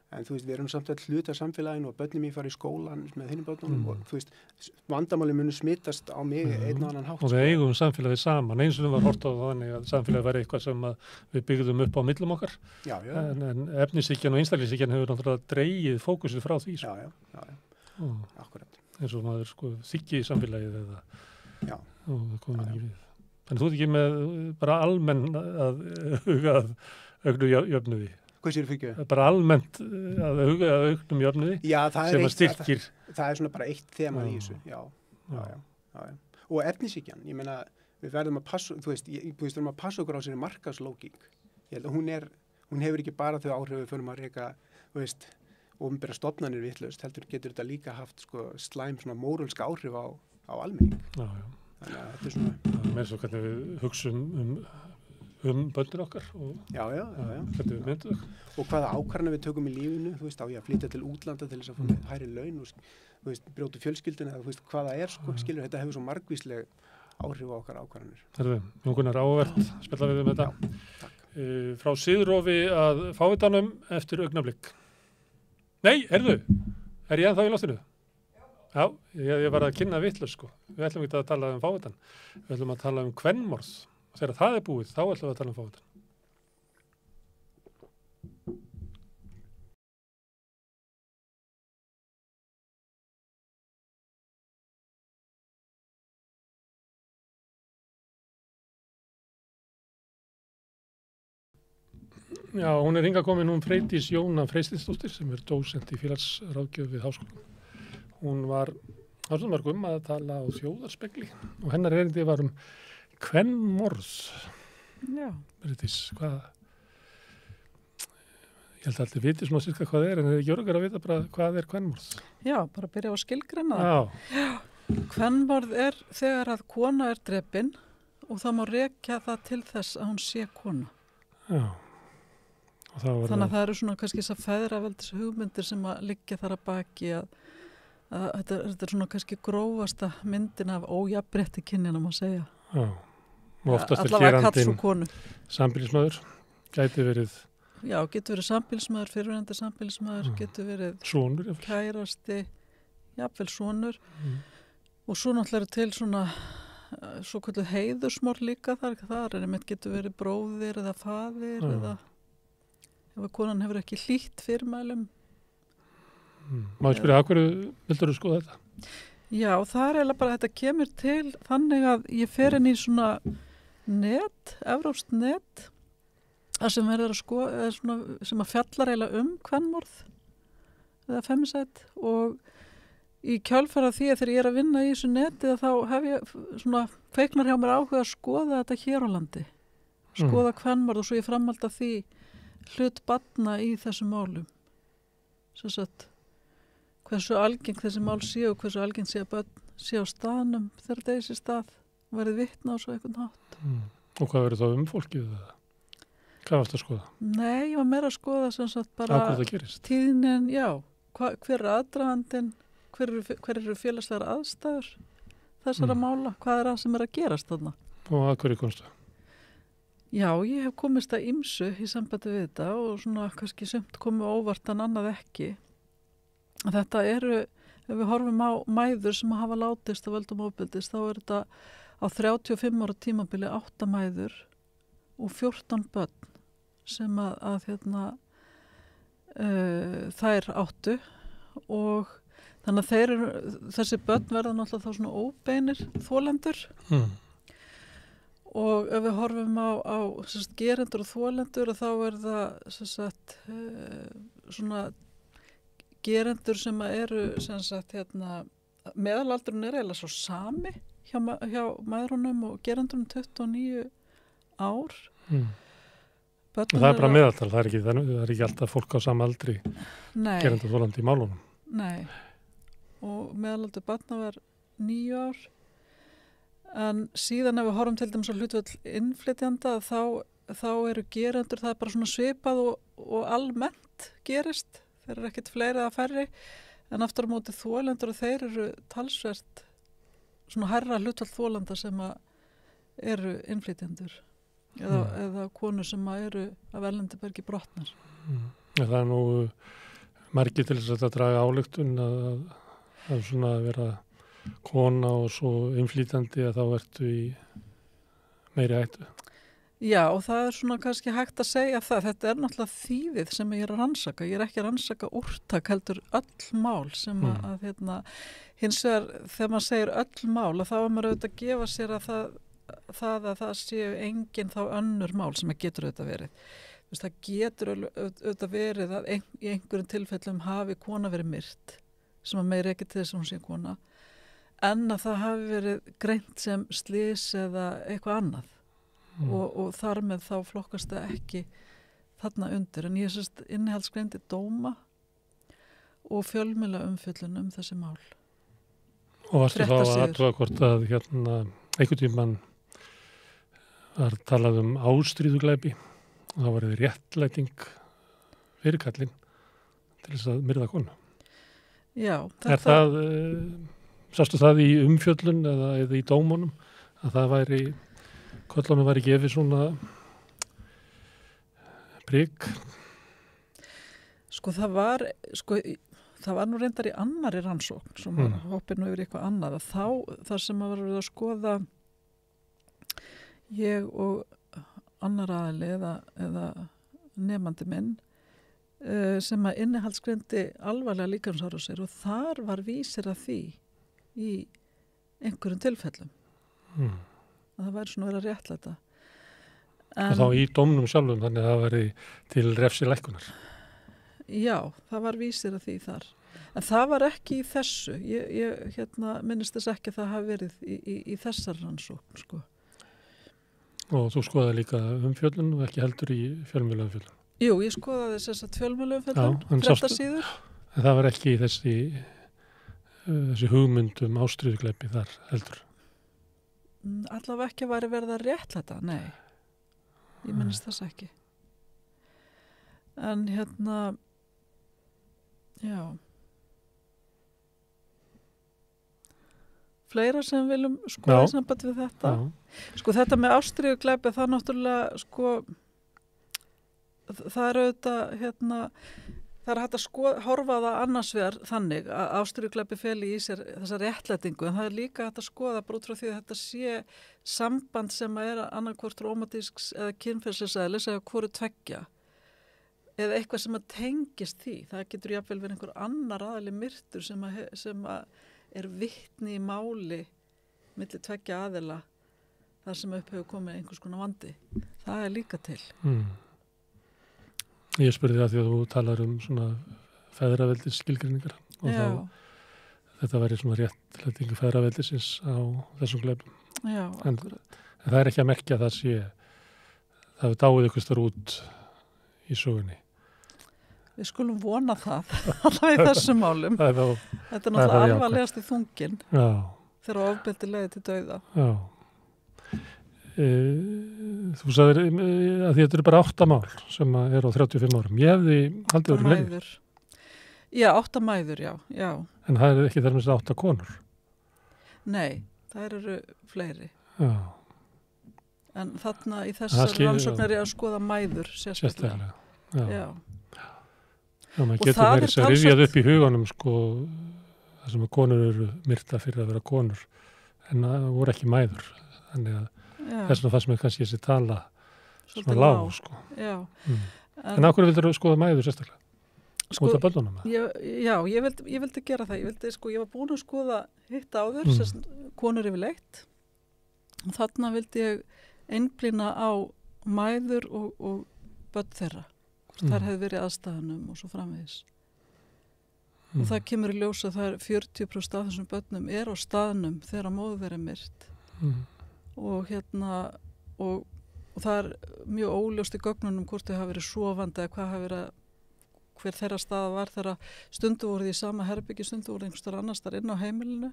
en þú veist, við erum samt að hluta samfélaginu og börnum mín fara í skólan með hinnum börnunum og þú veist, vandamáli munu smitast á mig einn og annan hátt. Og við eigum samfélagið saman, eins og við var hort á þannig að samfélagið væri eitthvað sem við byggðum upp á millum okkar. Já. En efnishyggjan og einstaklingshyggjan hefur náttúrulega dregið fókusið frá því. Sko. Já. Akkurat. Eins og maður sko þykki í samfélagið eða. Já. Og það komið ekki við. Þannig þú ert ekki með bara almenn að huga að auknu jöfnuði. Hvað sér fyrir ekki? Bara almennt að huga að auknum jöfnuði sem að styrkir. Það er svona bara eitt þema í þessu, já. Og efnishyggjan, ég meina, við verðum að passa, þú veist, við verðum að passa okkur á sér markaðslógík. Ég held að hún hefur ekki bara þau áhrif við förum að reka, þú veist, opinbera stofnanir vitlaust, heldur getur þetta líka haft sko slæm svona móralska áhrif á almenning. Já. Þannig að þetta er svona... Með svo hvernig við hugsum böndin okkar og hvernig við myndum það. Og hvaða ákvarðanir við tökum í lífinu, þú veist, á ég að flytja til útlanda til þess að fá hærri laun og þú veist, brjótu fjölskylduna eða þú veist, hvaða sko, skilur, þetta hefur svo margvísleg áhrif á okkar ákvarðanir. Jón Gunnar, áhugavert, spjalla við þetta. Takk. Frá Siðrofi að fávitanum eftir augnablik. Nei, heyrðu, er ég ennþá í loftinu? Já, ég var að kynna vitlaus, sko. Við ætlum ekki að tala um fávitan. Við ætlum að tala um kvenmorð. Þegar það er búið, þá ætlum við að tala um fávitan. Já, hún er hingað komin Freydís Jóna Freystinsdóttir sem er dósent í félagsráðgjöf við Háskólann. Hún var ástæðumörgum að tala á þjóðarspegli og hennar erindi var kvenmorð. Já. Freydís, hvað? Ég held að allir viti svona cirka hvað það er, en það er ekki öruggar að vita bara hvað er kvenmorð. Já, bara byrja á að skilgreina það. Já. Kvenmorð er þegar að kona er drepin og það má rekja það til þess að hún sé kona. Já. Þannig að það eru svona kannski þessar feðraveldis hugmyndir sem að liggja þar að baki að þetta er svona kannski grófasta myndin af ójafnrétti kynjanna má segja. Já, og oftast er gerandinn sambýlismaður, gæti verið... Já, getur verið sambýlismaður, fyrrverandi sambýlismaður, getur verið sonur, kærasti, jafnvel sonur. Og svo náttúrulega til svona svo kvöldu heiðursmorð líka þar er einmitt getur verið bróðir eða faðir eða ef konan hefur ekki hlýtt fyrirmælum. Má ég spyrja, af hverju vildur þú skoða þetta? Já, það er eiginlega bara, þetta kemur til þannig að ég fer inn í svona net, evrópskt net, það sem verður að skoða, svona, sem að fjallar eiginlega kvenmorð eða femicide og í kjölfara því að þegar ég er að vinna í þessu neti þá hef ég svona kveiknar hjá mér áhuga að skoða þetta hér á landi. Skoða kvenmorð og svo ég framalda því hlut barna í þessum málum. Svo satt hversu algengt þessi mál séu og hversu algengt sé að börn sé á staðnum þegar þessi stað verið vitna á svo einhvern hátt. Og hvað verður þá fólkið? Hvað varst að skoða? Nei, ég var meira að skoða sem sagt bara tíðnin, já, hver er aðdragandinn, hver eru félagslegar aðstæður þessara mála, hvað er það sem er að gerast þarna? Og að hverju komstu? Já, ég hef komist að ýmsu í sambandi við þetta og svona kannski sumt komið óvart en annað ekki. Þetta eru, ef við horfum á mæður sem hafa látist af völdum ofbeldis, þá er þetta á 35 ára tímabili 8 mæður og 14 börn sem að þær áttu og þannig að þessi börn verða náttúrulega þá svona óbeinir þolendur. Og ef við horfum á gerendur og þolendur þá það svona gerendur sem eru meðalaldurinn eiginlega svo sami hjá mæðrunum og gerendunum 29 ár. Það bara meðaltal, það er ekki alltaf fólk á sama aldri gerendur og þolandi í málunum. Nei, og meðalaldur barna var 9 ár. En síðan ef við horfum til dæmis á hlutfall innflytjanda þá eru gerendur, það er bara svona svipað og almennt gerist. Þeir eru ekkert fleiri eða færri, en aftur á móti þolendur og þeir eru talsvert svona hærra hlutfall þolenda sem eru innflytjendur eða konur sem eru af erlendi bergi brotnar. Það er nú margir til þess að draga ályktun að svona vera kona og svo innflytjandi að þá ertu í meiri hættu. Já, og það er svona kannski hægt að segja það. Þetta er náttúrulega þýðið sem ég er að rannsaka. Ég er ekki að rannsaka úrtak heldur öll mál sem að hins vegar þegar maður segir öll mál að þá er maður auðvitað að gefa sér að það séu engin þá önnur mál sem að getur auðvitað verið. Það getur auðvitað verið að í einhverjum tilfellum hafi kona verið myrt sem að meiri ekki til þess að hún sé kona en að það hafi verið greint sem slys eða eitthvað annað og þar með þá flokkast það ekki þarna undir. En ég sérst innihaldsgreindi dóma og fjölmiðla umfjöllun þessi mál. Og varstu þá að athuga hvort að einhvern tímann var talað ástríðuglæpi og það var réttlæting fyrir kallinn til þess að myrða konu. Já. Sástu það í umfjöllun eða í dómunum að það væri, köllunum væri gefið svona prigg? Það var nú reyndar í annari rannsókn sem hoppir nú yfir eitthvað annað að þar sem að verið að skoða ég og annar aðili eða nemandi minn sem að innihaldsgreindi alvarlega líkamsárásir og þar var vísir að því í einhverjum tilfellum að það væri svona verið að réttlæta. Og þá í dómnum sjálfum þannig að það væri til refsilækkunar. Já, það var vísir að því þar. En það var ekki í þessu. Ég minnist þess ekki að það hafi verið í þessar rannsókn, sko. Og þú skoðaði líka umfjöllun og ekki heldur í fjölmiðlaumfjöllun? Jú, ég skoðaði þess að fjölmiðlaumfjöllun, fréttasíður. En það var ekki í þessi hugmyndum ástríðuglæpi þar heldur? Allavega ekki væri verið að réttlæta, nei. Ég minnist þess ekki. En já. Fleira sem viljum skoða í samband við þetta. Já. Þetta með ástríðuglæpi, það náttúrulega, það er auðvitað, það er hægt að horfa það annars vegar þannig að ástríðuglæpi feli í sér þessa réttlætingu, en það er líka hægt að skoða bara út frá því að þetta sé samband sem er annarkvort rómatísks eða kynferðiseðlis eða hvoru tveggja eða eitthvað sem að tengist því. Það getur jafnvel verið einhver annar aðali myrtur sem er vitni í máli milli tveggja aðila þar sem upp hefur komið einhvers konar vandi. Það er líka til. Ég spurði það því að þú talar svona feðraveldis skilgreiningar og þá þetta væri svona réttlætingu feðraveldisins á þessum glæpum. Já, en það er ekki að merkja að það hefur dáið ykkur starf út í sögunni. Við skulum vona það allavega í þessum málum. Þetta er náttúrulega alvarlegast í þungin þegar ofbeldi leiði til dauða. Já. Þú sagðir að þetta eru bara 8 mál sem eru á 35 árum. Ég hefði haldið verið lengur. Já, 8 mæður, já. En það er ekki þar með 8 konur? Nei, það eru fleiri. Já. En þarna í þessar rannsóknar er að skoða mæður sérstaklega. Já, maður getur verið sér rifjað upp í huganum það sem að konur eru myrta fyrir að vera konur en það voru ekki mæður. Þannig að þess vegna fannst mér kannski þessi tala svona lág. Já. En af hverju vildur þú skoða mæður sérstaklega? Út af börnunum? Já, ég vildi gera það. Ég var búin að skoða hitt áður, konur yfirleitt. Þarna vildi ég einblína á mæður og börn þeirra. Þar hefði verið aðstæðanum og svo framvegis. Og það kemur í ljós að það er 40% af þessum börnum er á staðnum þegar móður þeirra myrt. Og og það er mjög óljóst í gögnunum hvort þau hafa verið sofandi eða hvað hafa verið hver þeirra staða var þegar stundu voruð í sama herbyggi, stundu voruð einhvers staðar annars staðar inn á heimilinu.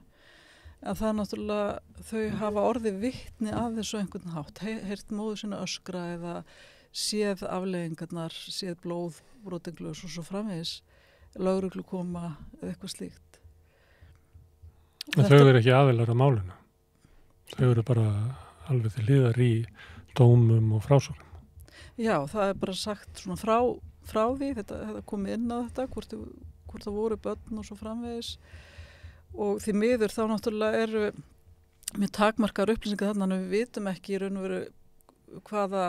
En það er náttúrulega, þau hafa orðið vitni af þessu einhvern hátt, heyrt móður sína öskra eða séð afleiðingarnar, séð blóð, brotinglös og svo framvegis. Lögreglu koma eða eitthvað slíkt. En þau eru ekki aðilar á málinu. Þau eru bara alveg til hliðar í dómum og frásögnum. Já, það er bara sagt svona frá því, þetta komið inn á þetta, hvort það voru börn og svo framvegis. Og því miður þá náttúrulega eru mjög takmarkar upplýsingar þarna en við vitum ekki í raun og veru hvaða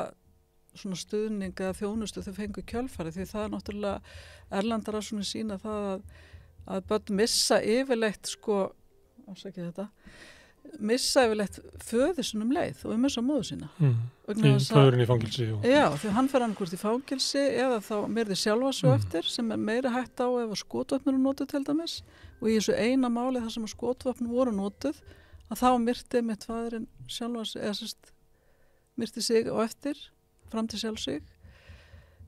svona stuðning eða þjónustu þau fengu í kjölfari því það er náttúrulega erlendar að svona sína það að börn missa yfirleitt missa yfirleitt föðusunum leið og missa móður sína. Föðurinn í fangilsi. Já, því hann fer annarkvort í fangilsi eða þá myrði sjálfa svo eftir sem er meira hægt á ef skotvopn eru notuð til dæmis og í þessu eina máli þar sem skotvopn voru notuð að þá myrti mitt faðurinn sjálfa sig eða myrti sig og eftir fram til sjálf sig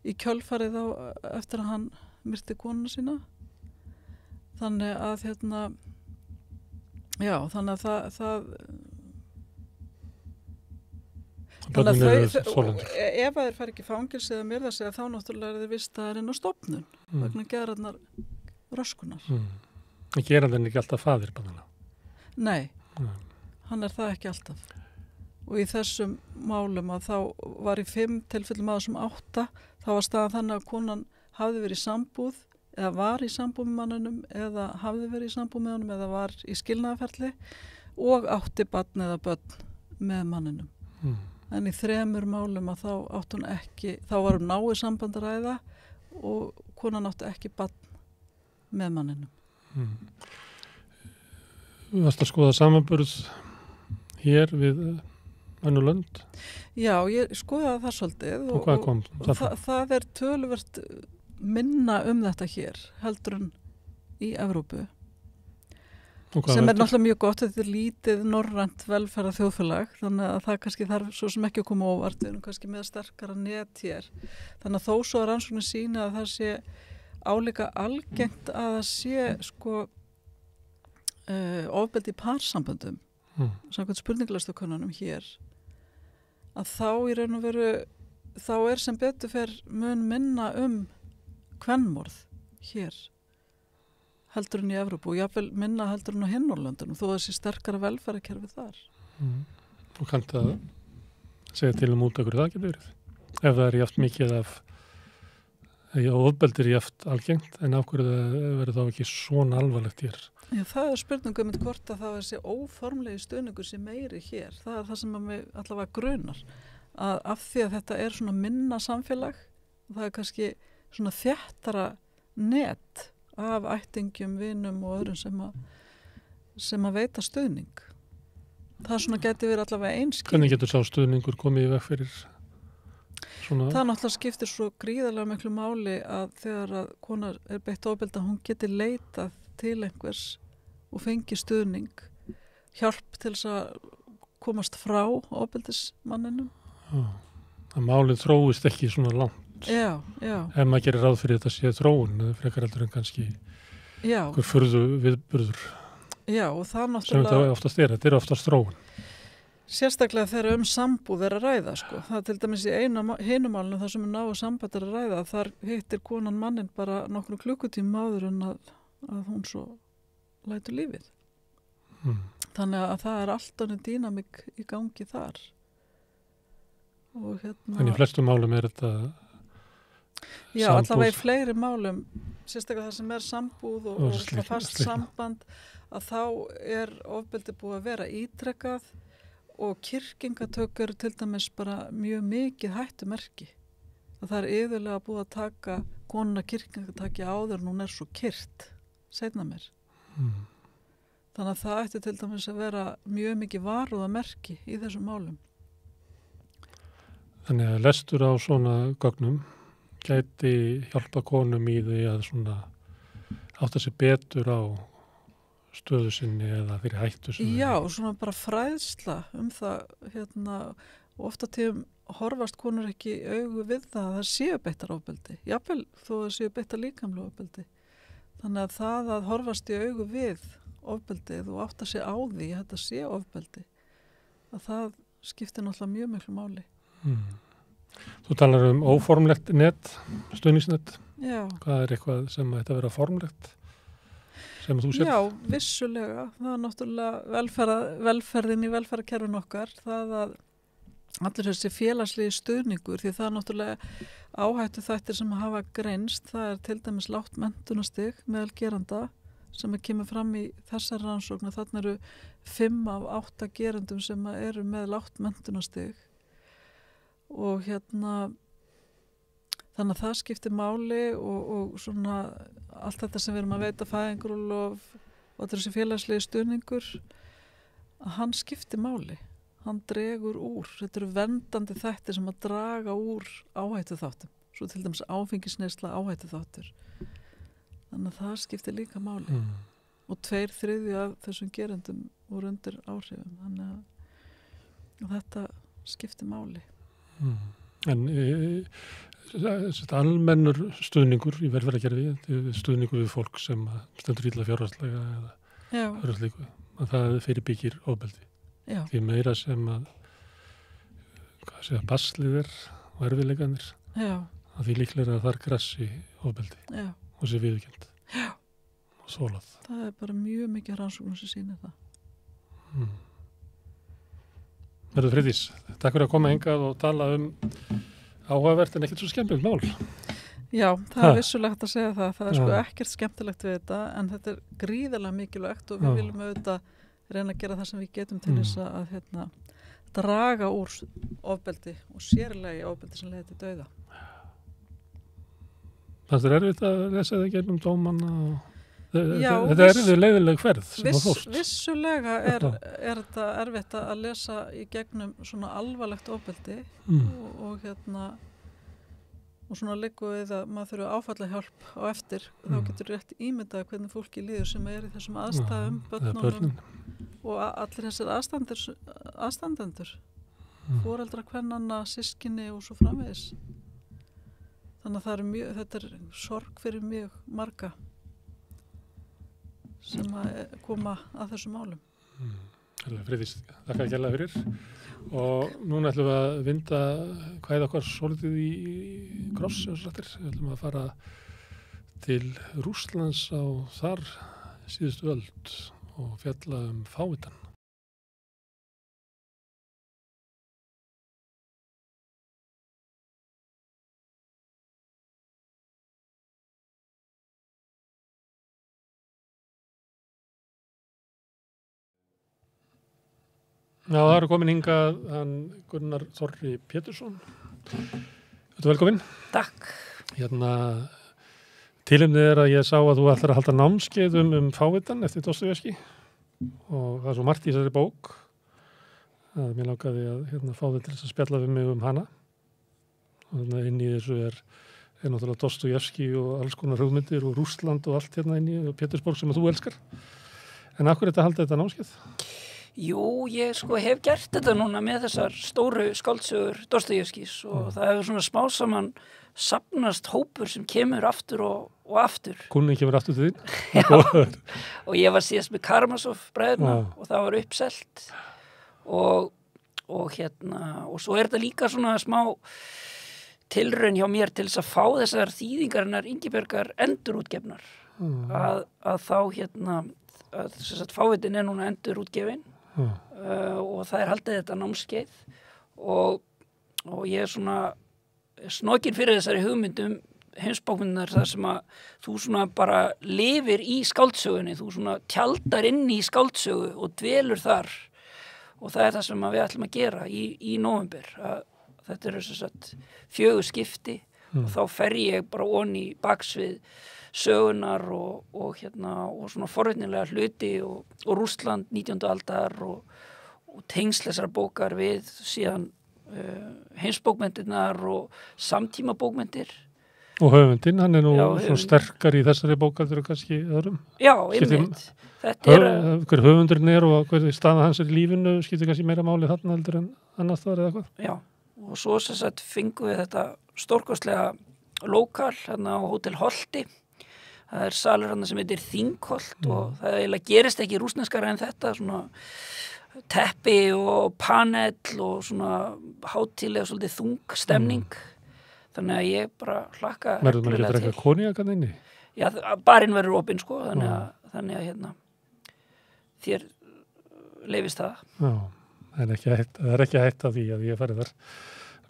í kjölfarið á eftir að hann myrti konuna sína þannig að þannig að ef þeir fara ekki í fangilsi eða myrða sig þá náttúrulega er þeir vistaðir inn á stofnun vegna geðrarnar röskunar. Gerandinn er ekki alltaf faðir bara? Nei, hann er það ekki alltaf. Og í þessum málum að þá var í 5 tilfellum að þessum 8 þá var staðan þannig að konan hafði verið í sambúð eða var í sambúð með manninum eða hafði verið í sambúð með honum eða var í skilnaðarferli og átti barn eða börn með manninum. En í 3 málum að þá var náið samband að ræða og konan átti ekki barn með manninum. Þú varst að skoða samanburð hér við önnur lönd? Já, ég skoðaði það svolítið og hvað kom það er töluvert minna þetta hér heldur en í Evrópu sem er náttúrulega mjög gott, þetta er lítið norrænt velferða þjóðfélag þannig að það kannski þarf svo sem ekki að koma óvart við erum kannski með sterkara net hér þannig að þó svo að rannsóknin sýni að það sé álíka algengt að það sé ofbeldi í parsamböndum samkvæmt spurningalæstukönnunum hér að þá í raun og veru þá er sem betur fer mun minna kvenmorð hér heldur en í Evrópu og jafnvel minna heldur en á hinn Norðurlöndunum þó að þessi sterkara velferðarkerfi þar. Og kannst að segja til út af hverju það getur verið? Ef það er jafnt mikið ofbeldi er jafnt algengt en af hverju það verður þá ekki svona alvarlegt hér? Já, það er spurningum með hvort að það er þessi óformlegi stuðningur sem meiri hér. Það er það sem að mig allavega grunar. Að af því að þetta er svona minna samfélag, það er kannski svona þéttara net af ættingjum, vinum og öðrum sem að veita stuðning. Það svona geti verið allavega einskil. Hvernig getur sá stuðningur komið í veg fyrir svona? Það náttúrulega skiptir svo gríðarlega miklu máli að þegar að kona er beitt ofbeldi að hún geti leitað til einhvers og fengi stuðning, hjálp til þess að komast frá ofbeldismanninum. Að málið þróist ekki svona langt. Já. Ef maður gerir ráð fyrir þetta sé þróun, frekar heldur en kannski hver furðu viðburður. Já, og það náttúrulega... Sem þetta oftast þetta er oftast þróun. Sérstaklega þegar sambúð er að ræða, sko. Það er til dæmis í hinu málinu þar sem náu samband er að ræða, þar hittir konan mannin bara nokkru klukkutíma áður en að hún svo lætur lífið. Þannig að það er allt annað dýnamík í gangi þar. Og En í flestum málum er þetta Já, allavega í fleiri málum, sérstaklega það sem er sambúð og fast samband, að þá er ofbeldi búið að vera ítrekkað og kyrkingatök eru til dæmis bara mjög mikið hættumerki. Það er iðulega búið að taka konuna kyrkingataki áður en hún er svo kyrt, seinna mér. Þannig að það ætti til dæmis að vera mjög mikið varúðarmerki í þessum málum. Þannig að lestur á svona gögnum gæti hjálpa konum í því að svona átta sig betur á stöðu sinni eða fyrir hættu sinni. Já, og svona bara fræðsla það, og ofta tíðum horfast konur ekki í augu við það að það séu beittar ofbeldi. Jafnvel þó það séu beittar líkamlega ofbeldi. Þannig að það að horfast í augu við ofbeldið og átta sig á því að þetta sé ofbeldi, að það skiptir náttúrulega mjög miklu máli. Þú talar óformlegt net, stuðningsnet. Já. Hvað eitthvað sem ætti að vera formlegt? Sem þú sér? Já, vissulega. Það er náttúrulega velferðin í velferðarkerfin okkar, það að allir þessi félagslegi stuðningur, því það er náttúrulega áhættu þættir sem hafa greinst, það er til dæmis lágt menntunarstig meðal geranda sem kemur fram í þessar rannsókn, þarna eru 5 af 8 gerendum sem eru með lágt menntunarstig og þannig að það skiptir máli og svona allt þetta sem við erum að veita fæðingarorlof og allir þessi félagslegi stuðningur, að hann skiptir máli. Hann dregur úr, þetta eru verndandi þættir sem að draga úr áhættu þáttum, svo til dæmis áfengisneysla áhættu þáttur. Þannig að það skiptir líka máli. Og 2/3 af þessum gerendum voru undir áhrifum, þannig að þetta skiptir máli. En almennur stuðningur í velferðarkerfi, stuðningur við fólk sem stendur illa fjárhagslega eða öðru slíku, að það fyrirbyggir ofbeldi. Já. Því meira sem að baslið og erfiðleikanir, að því líklega að þar grassi ofbeldi og sé viðurkennt og þolað. Það er bara mjög mikið rannsóknum sem sýnir það. Verður Friðdís, takk fyrir að koma hingað og tala áhugavert en ekkert svo skemmtilegt mál. Já, það er vissulega hægt að segja það. Það er sko ekkert skemmtilegt við þetta, en þetta er gríðarlega mikilvægt og við viljum auðvitað reyna að gera það sem við getum til þess að draga úr ofbeldi og sérlega ofbeldi sem leiðir til dauða. Það er erfitt að lesa það gegnum dómana þetta er leiðileg ferð sem að fórst. Vissulega er þetta erfitt að lesa í gegnum svona alvarlegt ofbeldi og svona liggur við að maður þurfa áfallahjálp á eftir, þá getur rétt ímyndað hvernig fólki líður sem er í þessum aðstæðum, börnunum og allir þessir aðstandendur, foreldra, kvennanna, systkini og svo framvegis. Þannig að þetta er sorg fyrir mjög marga sem að koma að þessum málum. Friðdís, þakka að kærlega fyrir og núna ætlum við að vinda kvæði okkar svolítið í kross, við ætlum að fara til Rússlands á þar síðustu öld og fjalla fávitann. Já, það eru komin hingað Gunnar Þorri Pétursson. Þetta velkomin. Takk. Tilefnið er að ég sá að þú ætlar að halda námskeið fávitann eftir Dostojevskí og það er svo margt í þessari bók að mér langaði að fá þig til þess að spjalla við mig hana. Og inn í þessu er náttúrulega Dostojevskí og alls konar hugmyndir og Rússland og allt inn í og Pétursborg sem að þú elskar. En af hverju þetta halda þetta námskeið? Jú, ég hef gert þetta núna með þessar stóru skáldsögur Dostojevskís og það hefur svona smá saman safnast hópur sem kemur aftur og aftur. Kunni kemur aftur til þín? Já, og ég var síðast með Karamazov bræðurna og það var uppselt og svo er þetta líka svona smá tilraun hjá mér til þess að fá þessar þýðingarinnar Ingibjörgar endurútgefnar að þá fávitin er núna endurútgefin og það er haldið þetta námskeið og ég er svona snokkin fyrir þessari hugmyndum heimsbókmyndunar þar sem að þú svona bara lifir í skáldsögunni, þú svona tjaldar inn í skáldsögu og dvelur þar og það er það sem við ætlum að gera í nóvember. Þetta eru sem sagt 4 skipti og þá fer ég bara onni í baksvið sögunar og svona forvitnilega hluti og Rússland 19. aldar og tengsl þessar bókar við síðan heimsbókmyndirnar og samtímabókmyndir. Og höfundinn, hann nú Já, svo sterkar í þessari bókaldur og kannski öðrum. Já, Skiptir- einmitt. Þetta Hver höfundurinn í og hver staða hans í lífinu skiptir kannski meira máli þarna heldur en annars þar eða hvað? Já, og svo sem sagt fengum við þetta stórkostlega lokal hérna á Hótel Holti. Það salur hérna sem heitir Þingholt og það eiginlega gerist ekki rússneskara en þetta, svona teppi og panel og svona hátíðlega svolítið þung stemning. Þannig að ég bara hlakka Verður maður ekki að reglulega drekka koníak hann inni? Já, barinn verður opinn sko, þannig að hérna, þér leifist það. Já, það er ekki hætt af því að ég farið þar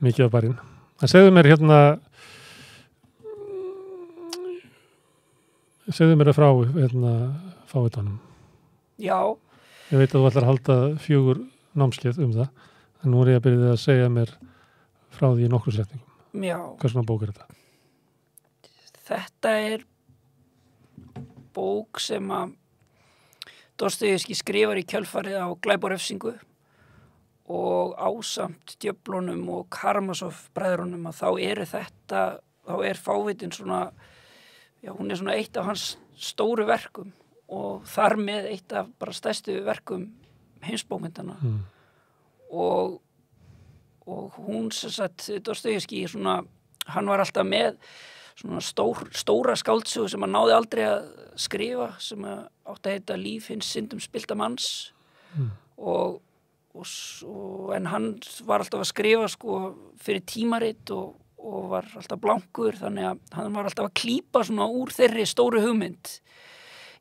mikið á barinn. En segðu mér hérna, frá hérna fávitanum. Já, Ég veit að þú ætlar að halda 4 námskeið það, en nú ég að byrja að segja mér frá því í nokkrum setningum. já. Hvað svona bók er þetta? Þetta er bók sem að Dostojevskí skrifar í kjölfarið á Glæp og refsingu og ásamt Djöflunum og Karamazov bræðrunum að þá er fávitin svona, já, hún er svona eitt af hans stóru verkum og þar með eitt af bara stærstu verkum heimsbókmyndana og hún sem sagt Dostojevskí svona, hann var alltaf með svona stóra skáldsögu sem hann náði aldrei að skrifa sem að átti að heita Líf hins syndum spillta manns en hann var alltaf að skrifa sko fyrir tímarit og var alltaf blankur þannig að hann var alltaf að klípa svona úr þeirri stóru hugmynd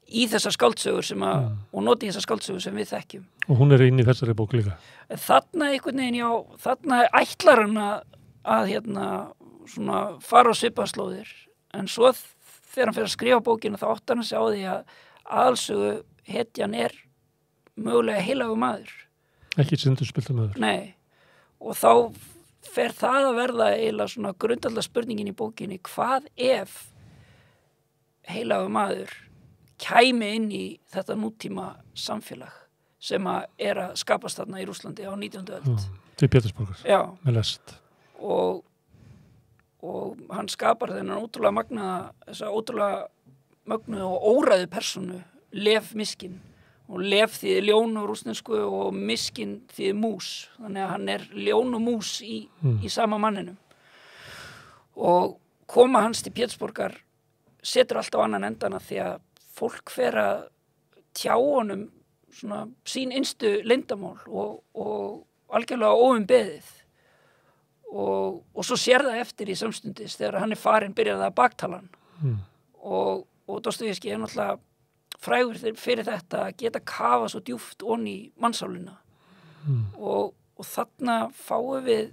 í þessar skáldsögur sem að og noti þessar skáldsögur sem við þekkjum. Og hún er inn í þessari bók líka? Þarna einhvern veginn, já, þarna ætlar hann að hérna svona fara á svipaslóðir en svo þegar hann fyrir að skrifa bókina þá áttar hann sig á því að aðalsögu hetjan er mögulega heilagur maður. Ekki syndurspilltur maður? Nei, og þá fer það að verða eiginlega svona grundvallar spurningin í bókinni, hvað ef heilagur maður kæmi inn í þetta nútíma samfélag sem að skapast þarna í Rússlandi á 19. öld. Til Pétursborgar? Já. Með lest? Og hann skapar þessa ótrúlega mögnuðu og óræðu persónu, Lev Miskin. Og Lev þýðir ljón á rússnesku og Miskin þýðir mús. Þannig að hann er ljón og mús í sama manninum. Og koma hans til Pétursborgar setur allt á annan endana því að fólk fer að tjá honum svona sín innstu leyndamál og algjörlega óumbeðið. Og svo sér það eftir í samstundis þegar hann er farinn byrjar það að baktala hann og Dostojevskí er náttúrulega frægur fyrir þetta að geta kafa svo djúpt onni í mannssálina og þarna fáum við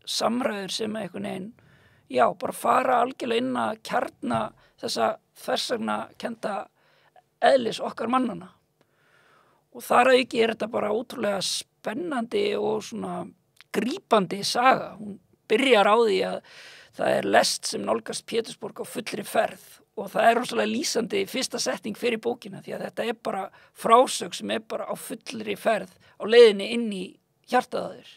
samræður sem einhvern veginn já, bara fara algjörlega inn að kjarna þessa þversagna kenda eðlis okkar mannana og þar að ekki er þetta bara ótrúlega spennandi og svona grípandi saga. Hún byrjar á því að það er lest sem nálgast Pétursborg á fullri ferð og það er rosalega lýsandi fyrsta setning fyrir bókina því að þetta er bara frásög sem er bara á fullri ferð á leiðinni inn í hjartaðaður.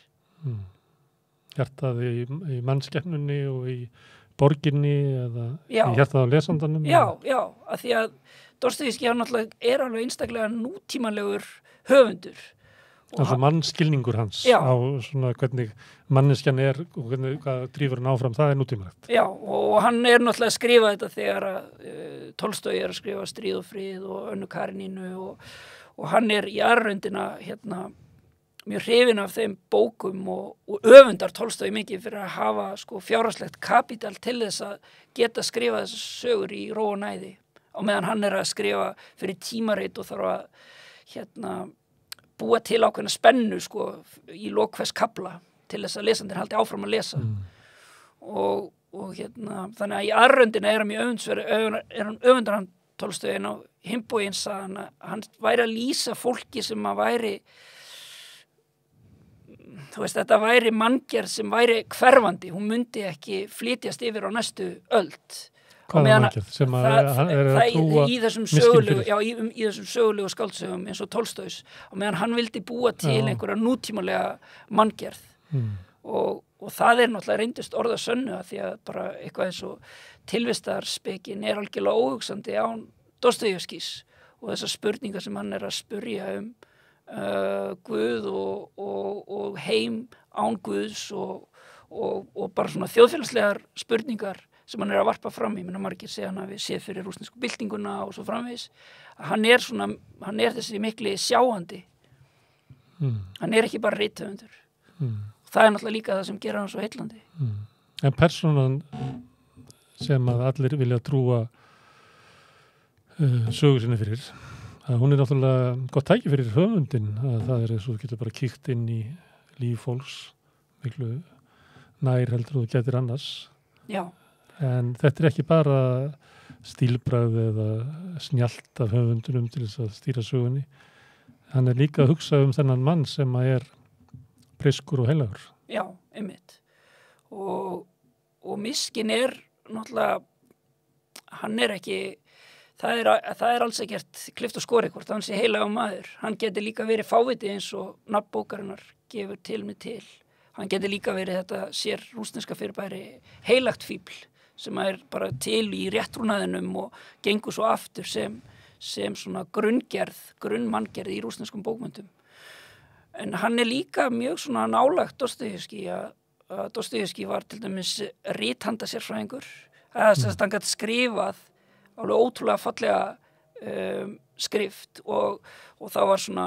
Hjartað í mannskepnunni og í borginni eða í hjartað á lesandanum? Já, að því að Dostojevskí hann náttúrulega er alveg einstaklega nútímanlegur höfundur. Altså mannskilningur hans á svona hvernig manneskjan er og hvað drífur hann áfram, það er nútímalegt. Já, og hann er náttúrulega að skrifa þetta þegar Tolstói er að skrifa Stríð og frið og Önnu Karenínu og hann er í aðröndina hérna mjög hrifinn af þeim bókum og öfundar Tolstói mikið fyrir að hafa sko fjárhagslegt kapital til þess að geta skrifa þessar sögur í ró og næði og meðan hann er að skrifa fyrir tímarit og þarf að hérna búa til ákveðna spennu sko í lok hvers kafla til þess að lesandir haldi áfram að lesa og hérna þannig að í aðröndina er hann mjög öfundar hann Tolstói en á himbóginn sagði hann væri að lýsa fólki sem að væri þú veist þetta væri manngerð sem væri hverfandi, hún myndi ekki flytjast yfir á næstu öld. Hvaða manngerð sem er að trúa í þessum sögulegu, já, í þessum sögulegu skáldsögum eins og Tolstóis og meðan hann vildi búa til einhverja nútímalega manngerð og það náttúrulega reyndist orða sönnu að því að bara eitthvað eins og tilvistarspekin algjörlega óhugsandi án Dostojevskís og þessar spurningar sem hann að spurja Guð og heim án Guðs og bara svona þjóðfélagslegar spurningar sem hann að varpa fram í, margir segja hann að við séð fyrir rússnesku byltinguna og svo framvegis, hann þessi mikli sjáandi, hann ekki bara rithöfundur. Það náttúrulega líka það sem gerir hann svo heillandi. En persónan sem að allir vilja trúa sögur sinni fyrir, að hún náttúrulega gott tæki fyrir höfundin, að það eins og þú getur bara kíkt inn í líf fólks miklu nær heldur þú getur annars. Já. En þetta ekki bara stílbragð eða snjallt af höfundunum til þess að stýra sögunni. Hann líka að hugsa þennan mann sem að priskur og heilagur. Já, einmitt. Og Miskin náttúrulega, hann ekki, það alls ekkert klift og skori hvort hann sé heilagur maður. Hann geti líka verið fáviti eins og nafn bókarinnar gefur til mig til. Hann geti líka verið þetta sér rússneska fyrirbæri heilagt fíbl sem bara til í réttrúnaðinum og gengur svo aftur sem svona grunnmanngerð í rússneskum bókmyndum. En hann líka mjög svona nálagt Dostojevskí, að Dostojevskí var til dæmis rithanda sérfræðingur, að hann gat skrifað alveg ótrúlega fallega skrift og það var svona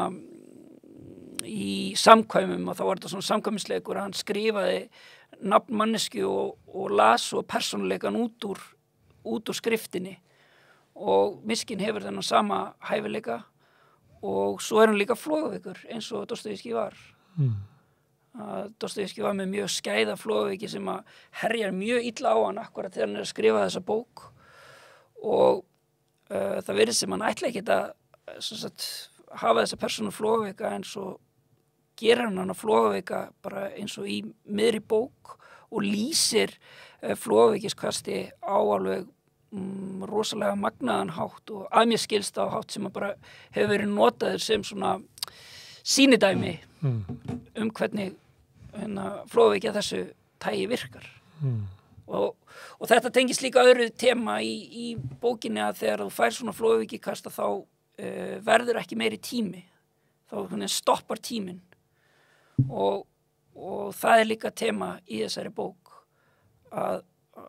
í samkvæmum og þá var þetta svona samkvæmisleikur að hann skrifaði nafn mannesku og las og persónuleikan út úr skriftinni og Miskin hefur þennan sama hæfileika og svo hann líka flogaveikur eins og Dostojevskí var. Dostojevskí var með mjög skæða flogaveiki sem að herjar mjög illa á hann akkurat þegar hann að skrifa þessa bók og það verið sem hann ætla ekki að hafa þessa persónu flogaveika en svo gerir hann að flogaveika bara eins og í miðri bók og lýsir flogaveikiskasti á alveg rosalega magnaðan hátt og að mér skilst á hátt sem bara hefur verið notaður sem svona sýnidæmi hvernig flogveiki að þessu tægi virkar. Og þetta tengist líka öðru tema í bókinni að þegar þú fær svona flogveikikasta þá verður ekki meiri tími. Þá stoppar tíminn. Og það líka tema í þessari bók að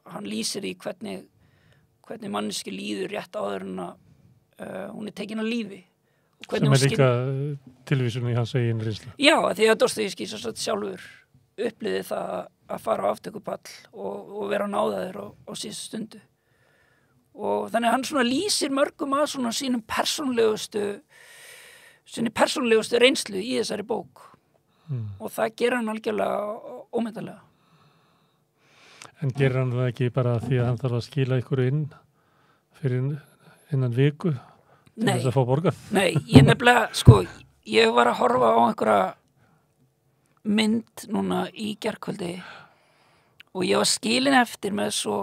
hann lýsir í hvernig manneski líður rétt áður en að hún tekin að lífi. Sem líka tilvísun í hans eigin reynslu. Já, því að Dostojevskí sjálfur upplýði það að fara á aftökupall og vera náðaður á síðustu stundu. Og þannig að hann svona lýsir mörgum að svona sinni persónulegustu reynslu í þessari bók. Og það gerir hann algjörlega ómyndarlega. En gerir hann það ekki bara því að hann þarf að skila ykkur inn fyrir innan viku til þess að fá borgað? Nei, ég nefnilega, ég var að horfa á einhverja mynd núna í gærkvöldi og ég var skilin eftir með svo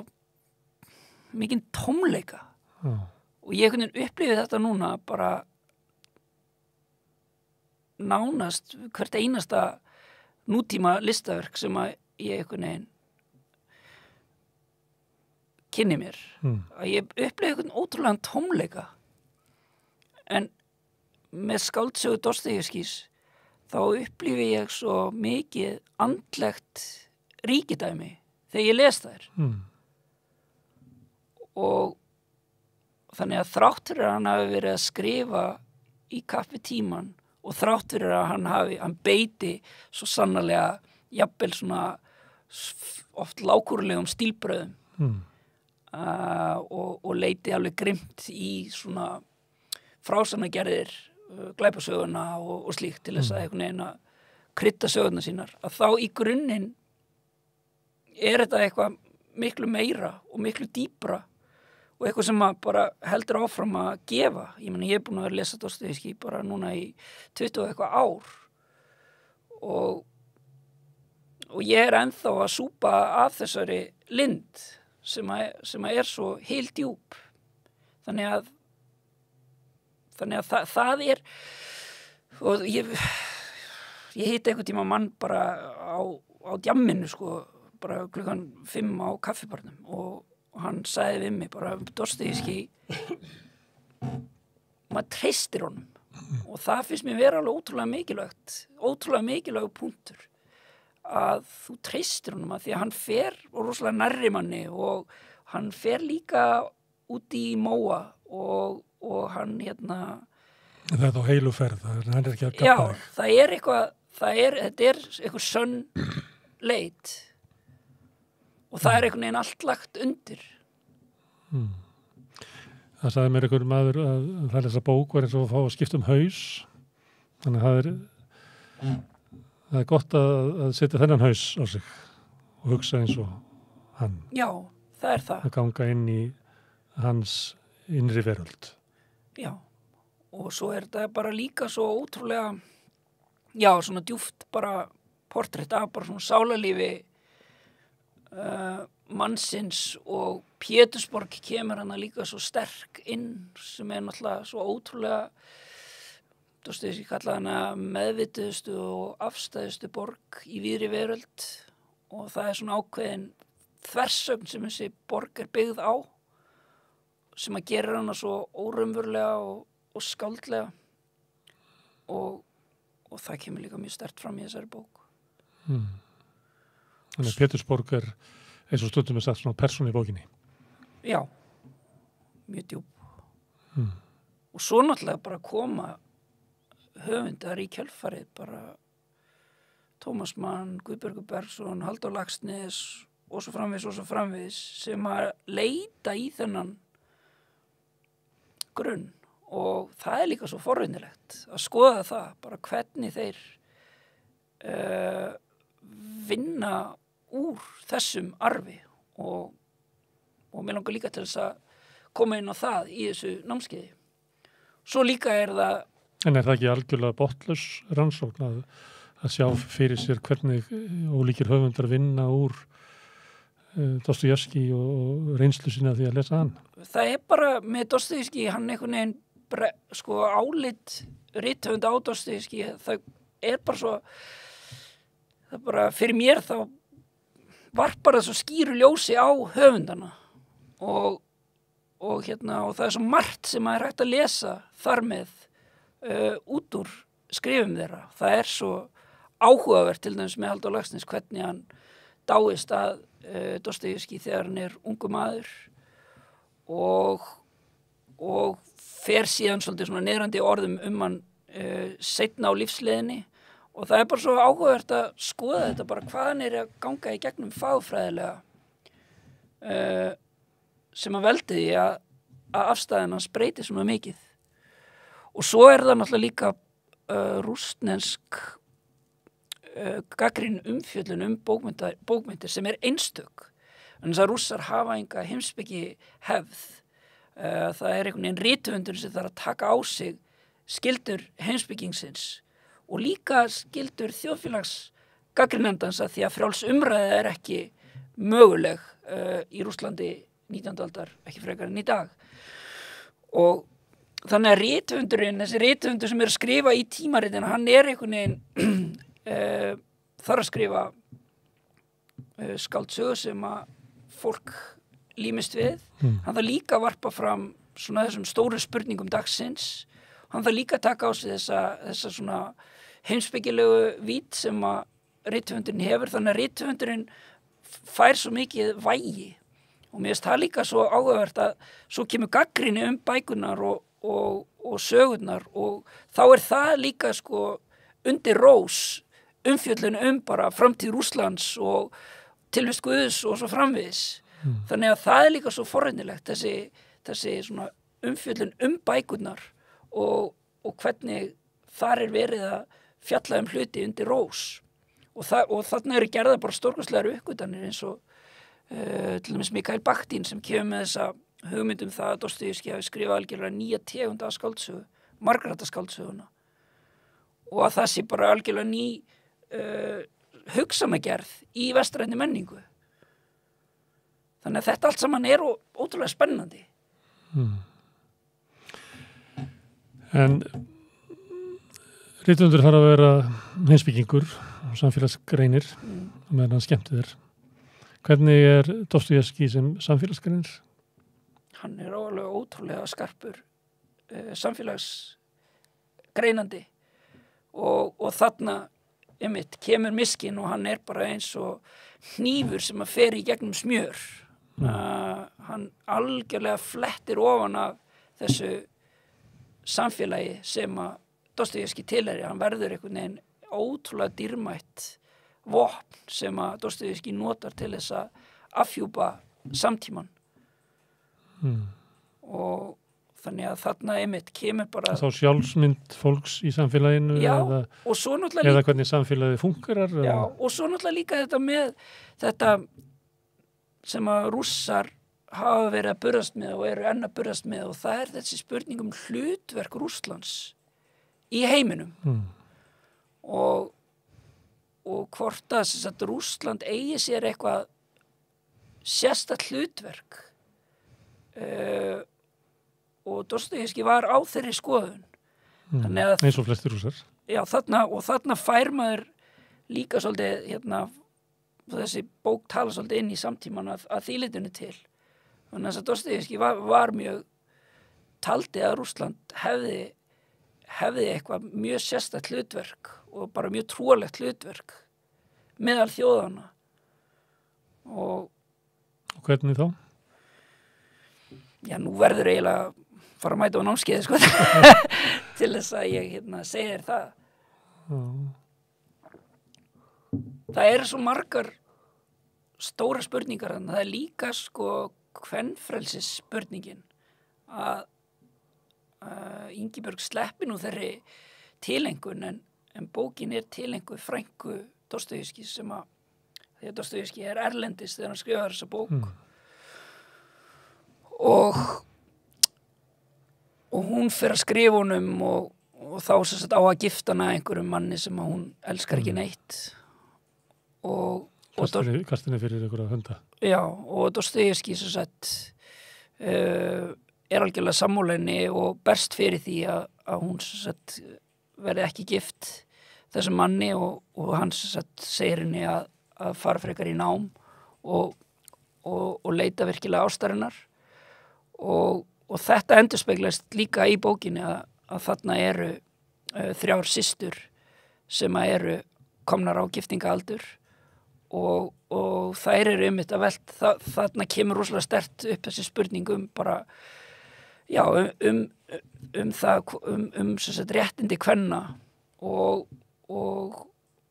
mikinn tómleika. Og ég upplifði þetta núna bara nánast hvert einasta nútíma listaverk sem að ég einhvern veginn kynni mér. Að ég upplifði einhvern ótrúlegan tómleika. En með skáldsögu Dostojevskís þá upplifi ég svo mikið andlegt ríkidæmi þegar ég les þær. Og þannig að þrátt fyrir að hann hafi verið að skrifa í kappi tíman og þrátt fyrir að hann beiti svo sannarlega jafnvel svona oft lágkúrulegum stílbröðum og leiti alveg grimt í svona frásagnagerðir glæpasöguna og slíkt til þess að einhvern veginn að krydda sögurnar sínar, að þá í grunninn þetta eitthvað miklu meira og miklu dýpra og eitthvað sem að bara heldur áfram að gefa. Ég búin að vera að lesa Dostojevskí bara núna í 20 og eitthvað ár og ég ennþá að súpa af þessari lind sem að svo heildjúp. Þannig að það og ég hitti einhvern tíma mann bara á djamminu sko, bara klukkan 5 á kaffibarnum og hann sagði við mig bara Dostojevskí maður treystir honum og það finnst mér vera alveg ótrúlega mikilvæg punktur að þú treystir honum að því að hann fer og rosalega nærri manni og hann fer líka út í móa og hann Það er þá heiluferð, hann er ekki að gappa þig. Já, þetta er eitthvað sönn leit og það er einhvern veginn allt lagt undir. Það sagði mér einhver maður að það er þessa bók var eins og að fá að skipta haus. Þannig að það er gott að setja þennan haus á sig og hugsa eins og hann. Já, það er það. Að ganga inn í hans innri veröld. Já, og svo er þetta bara líka svo ótrúlega, já, svona djúpt bara portrétt af bara svona sálarlífi mannsins og Pétursborg kemur hana líka svo sterk inn sem er náttúrulega svo ótrúlega Dostojevskí kallaði hana meðvituðustu og afstæðustu borg í víðri veröld og það er svona ákveðin þversögn sem þessi borg er byggð á sem að gera hana svo óraunverulega og skáldlega og það kemur líka mjög sterkt fram í þessari bók. Þannig að Pétursborg er eins og stundum er sagt svona persóna í bókinni. Já, mjög djúp. Og svo náttúrulega bara koma höfundar í kjölfarið bara Tómas Mann, Guðbjörgur Bergsson, Halldór Laxness og svo framvegis sem að leita í þennan grunn og það er líka svo forvinnilegt að skoða það bara hvernig þeir vinna úr þessum arfi og mér langar líka til þess að koma inn á það í þessu námskeiði. Svo líka er það... En er það ekki algjörlega botlaus rannsókn að sjá fyrir sér hvernig ólíkir höfundar vinna úr Dostojevskí og reynslu sína því að lesa hann? Það er bara með Dostojevskí, hann einhvern veginn sko álit rithöfund á Dostojevskí, það er bara svo það er bara fyrir mér þá varpar það svo skýru ljósi á höfundana og það er svo margt sem maður er hægt að lesa þar með út úr skrifum þeirra. Það er svo áhugavert til dæmis með Halldór Laxness hvernig hann dáist að Dostojevskí þegar hann er ungu maður og fer síðan svolítið svona niðrandi orðum hann seinna á lífsleiðinni og það er bara svo áhugavert að skoða þetta bara hvað hann er að ganga í gegnum fagfræðilega sem að veldi því að afstæðan hans breyti svona mikið og svo er það náttúrulega líka rússnesk gagnrýn umfjöllun bókmyndir sem er einstök en þess að rússar hafa enga heimspeki hefð það er einhvern veginn rithöfundur sem þarf að taka á sig skyldur heimspekingsins og líka skyldur þjóðfélags gagnrýnandans að því að frjáls umræða er ekki möguleg í Rússlandi 19. aldar, ekki frekar en í dag og þannig að rithöfundurinn, þessi rithöfundur sem er að skrifa í tímaritina, hann er einhvern veginn þarf að skrifa skáldsögu sem að fólk límist við hann þarf líka að varpa fram svona þessum stóru spurningum dagsins hann þarf líka að taka á sig þessa svona heimspekilegu vít sem að rithöfundurinn hefur þannig að rithöfundurinn fær svo mikið vægi og mér finnst það líka svo áhugavert að svo kemur gagnrýni bækurnar og sögurnar og þá er það líka sko undir rós umfjöllun bara framtíð Rússlands og tilvist Guðs og svo framvegis. Þannig að það er líka svo forrennilegt þessi svona umfjöllun bækurnar og hvernig þar er verið að fjalla hluti undir rós og þarna eru gerða bara stórkostlegar uppgötanir eins og til dæmis Mikael Bakhtin sem kemur með þessa hugmyndum það að Dostojevskí hafi skrifað algjörlega nýja tegund af skáldsögu, margrata skáldsöguna og að það sé bara algjörlega ný hugsanagerð í vestrænni menningu. Þannig að þetta allt saman er ótrúlega spennandi. En rithöfundur þarf að vera heimspekingur samfélagsgreinir meðan hann skemmti þér. Hvernig Dostojevskí sem samfélagsgreinir? Hann alveg ótrúlega skarpur samfélagsgreinandi og þarna einmitt kemur miskin og hann bara eins og hnífur sem að fer í gegnum smjör. Hann algjörlega flettir ofan af þessu samfélagi sem að Dostojevskí tilheyrir. Hann verður einhvern veginn ótrúlega dýrmætt vopn sem að Dostojevskí notar til þess að afhjúpa samtíman. Og þannig að þarna einmitt kemur bara... Þá sjálfsmynd fólks í samfélaginu og svo náttúrulega eða hvernig samfélagið fungerar? Já, og svo náttúrulega líka þetta með þetta sem að Rússar hafa verið að burðast með og eru enn að burðast með og það þessi spurning hlutverk Rússlands í heiminum. Og hvort að Rússland eigi sér eitthvað sérstakt hlutverk og Dostojevskí var á þeirri skoðun. Eins og flestir Rússar. Já, þarna fær maður líka svolítið, þessi bók tala svolítið inn í samtíman að þýlitinu til. Þannig að Dostojevskí var mjög taldi að Rússland hefði eitthvað mjög sérstakt hlutverk og bara mjög trúalegt hlutverk meðal þjóðana. Og hvernig þá? Já, nú verður eiginlega fara að mæta á námskeiði, sko, til þess að ég segi þér það. Það svo margar stóra spurningar, þannig að það líka, sko, kvenfrelsis spurningin að Ingibjörg sleppi nú þeirri tilengun en bókin tilengu frænku Dostojevskí sem að því að Dostojevskí erlendis þegar hann skrifar þessa bók og hún fer að skrifa honum og þá sem sagt á að gifta hana einhverjum manni sem að hún elskar ekki neitt og kastinni fyrir einhverja hunda. Já, og Dostojevskí sem sagt algjörlega sammálaunni og berst fyrir því að hún sem sagt verði ekki gift þessum manni og hann sem sagt segir henni að fara frekar í nám og leita virkilega ástarinnar og þetta endurspeglast líka í bókinni að þarna eru 3 systur sem eru komnar á giftingaaldur og þær eru einmitt að velt þarna kemur rosalega sterkt upp þessi spurningum bara sem sagt réttindi kvenna og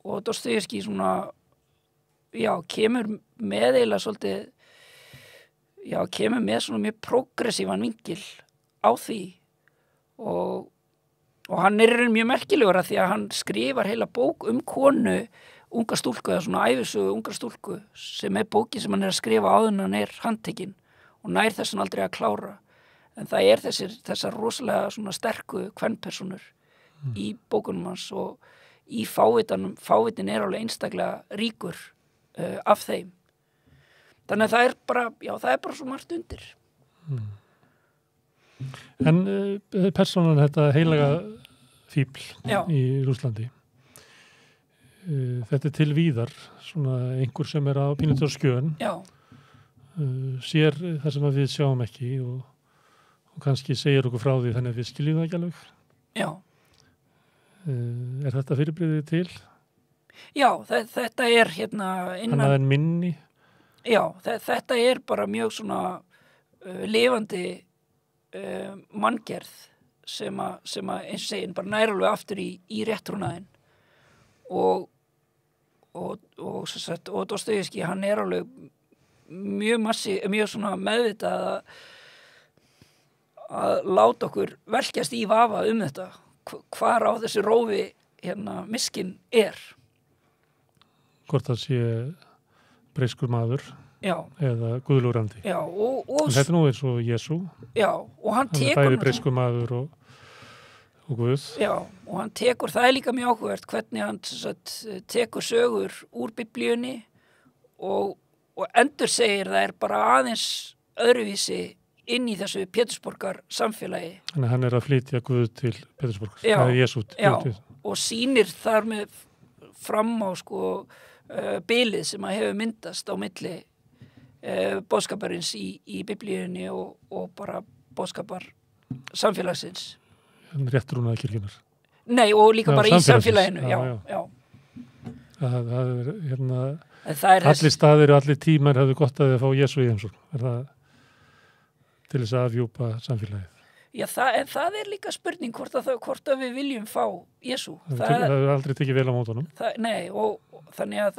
Dostojevskí svona kemur með eiginlega svolítið kemur með svona mjög progressívan vinkil á því og hann mjög merkilegur að því að hann skrifar heila bók konu unga stúlku eða svona ævisögu unga stúlku sem bóki sem hann að skrifa áður en hann handtekinn og nær þessan aldrei að klára en það þessar rosalega svona sterku kvenpersonur í bókunum hans og í fávitin alveg einstaklega ríkur af þeim. Þannig að það bara svo margt undir. En persónan þetta heilaga fíbl í Rússlandi, þetta til víðar, svona einhver sem á pínlítið á skjön, sér það sem við sjáum ekki og kannski segir okkur frá því þannig að við skiljum það ekki alveg. Já. Þetta fyrirbrigði til? Já, þetta innan... Þannig að minni? Já, þetta bara mjög svona lifandi manngerð sem að eins og segin bara nær alveg aftur í réttrúnaðinn og Dostojevskí hann alveg mjög svona meðvitað að láta okkur velkjast í vafa þetta hvar á þessu rófi miskin Hvort það sé breyskur maður eða guðlúrandi. Já, og þetta nú eins og Jesú. Já, og hann tekur... bæði breyskur maður og Guð. Já, og hann tekur, það líka mjög áhugavert hvernig hann tekur sögur úr biblíunni og endur segir það bara aðeins öðruvísi inn í þessu Pétursborgar samfélagi. Þannig að hann að flytja Guð til Pétursborgar. Já, Jesú. Já, og sýnir þar með fram á sko bilið sem að hefur myndast á milli boðskaparins í biblíunni og bara boðskapar samfélagsins. Réttrúnaði kirkjunar. Nei, og líka bara í samfélaginu, já. Það er hérna, er allir staðir og allir tímar hefðu gott að fá Jesú í heimsókn. Er það til þess að afhjúpa samfélagið? Já, en það er líka spurning hvort að við viljum fá Jesú. Það er aldrei tekið vel á mótunum. Nei, og þannig að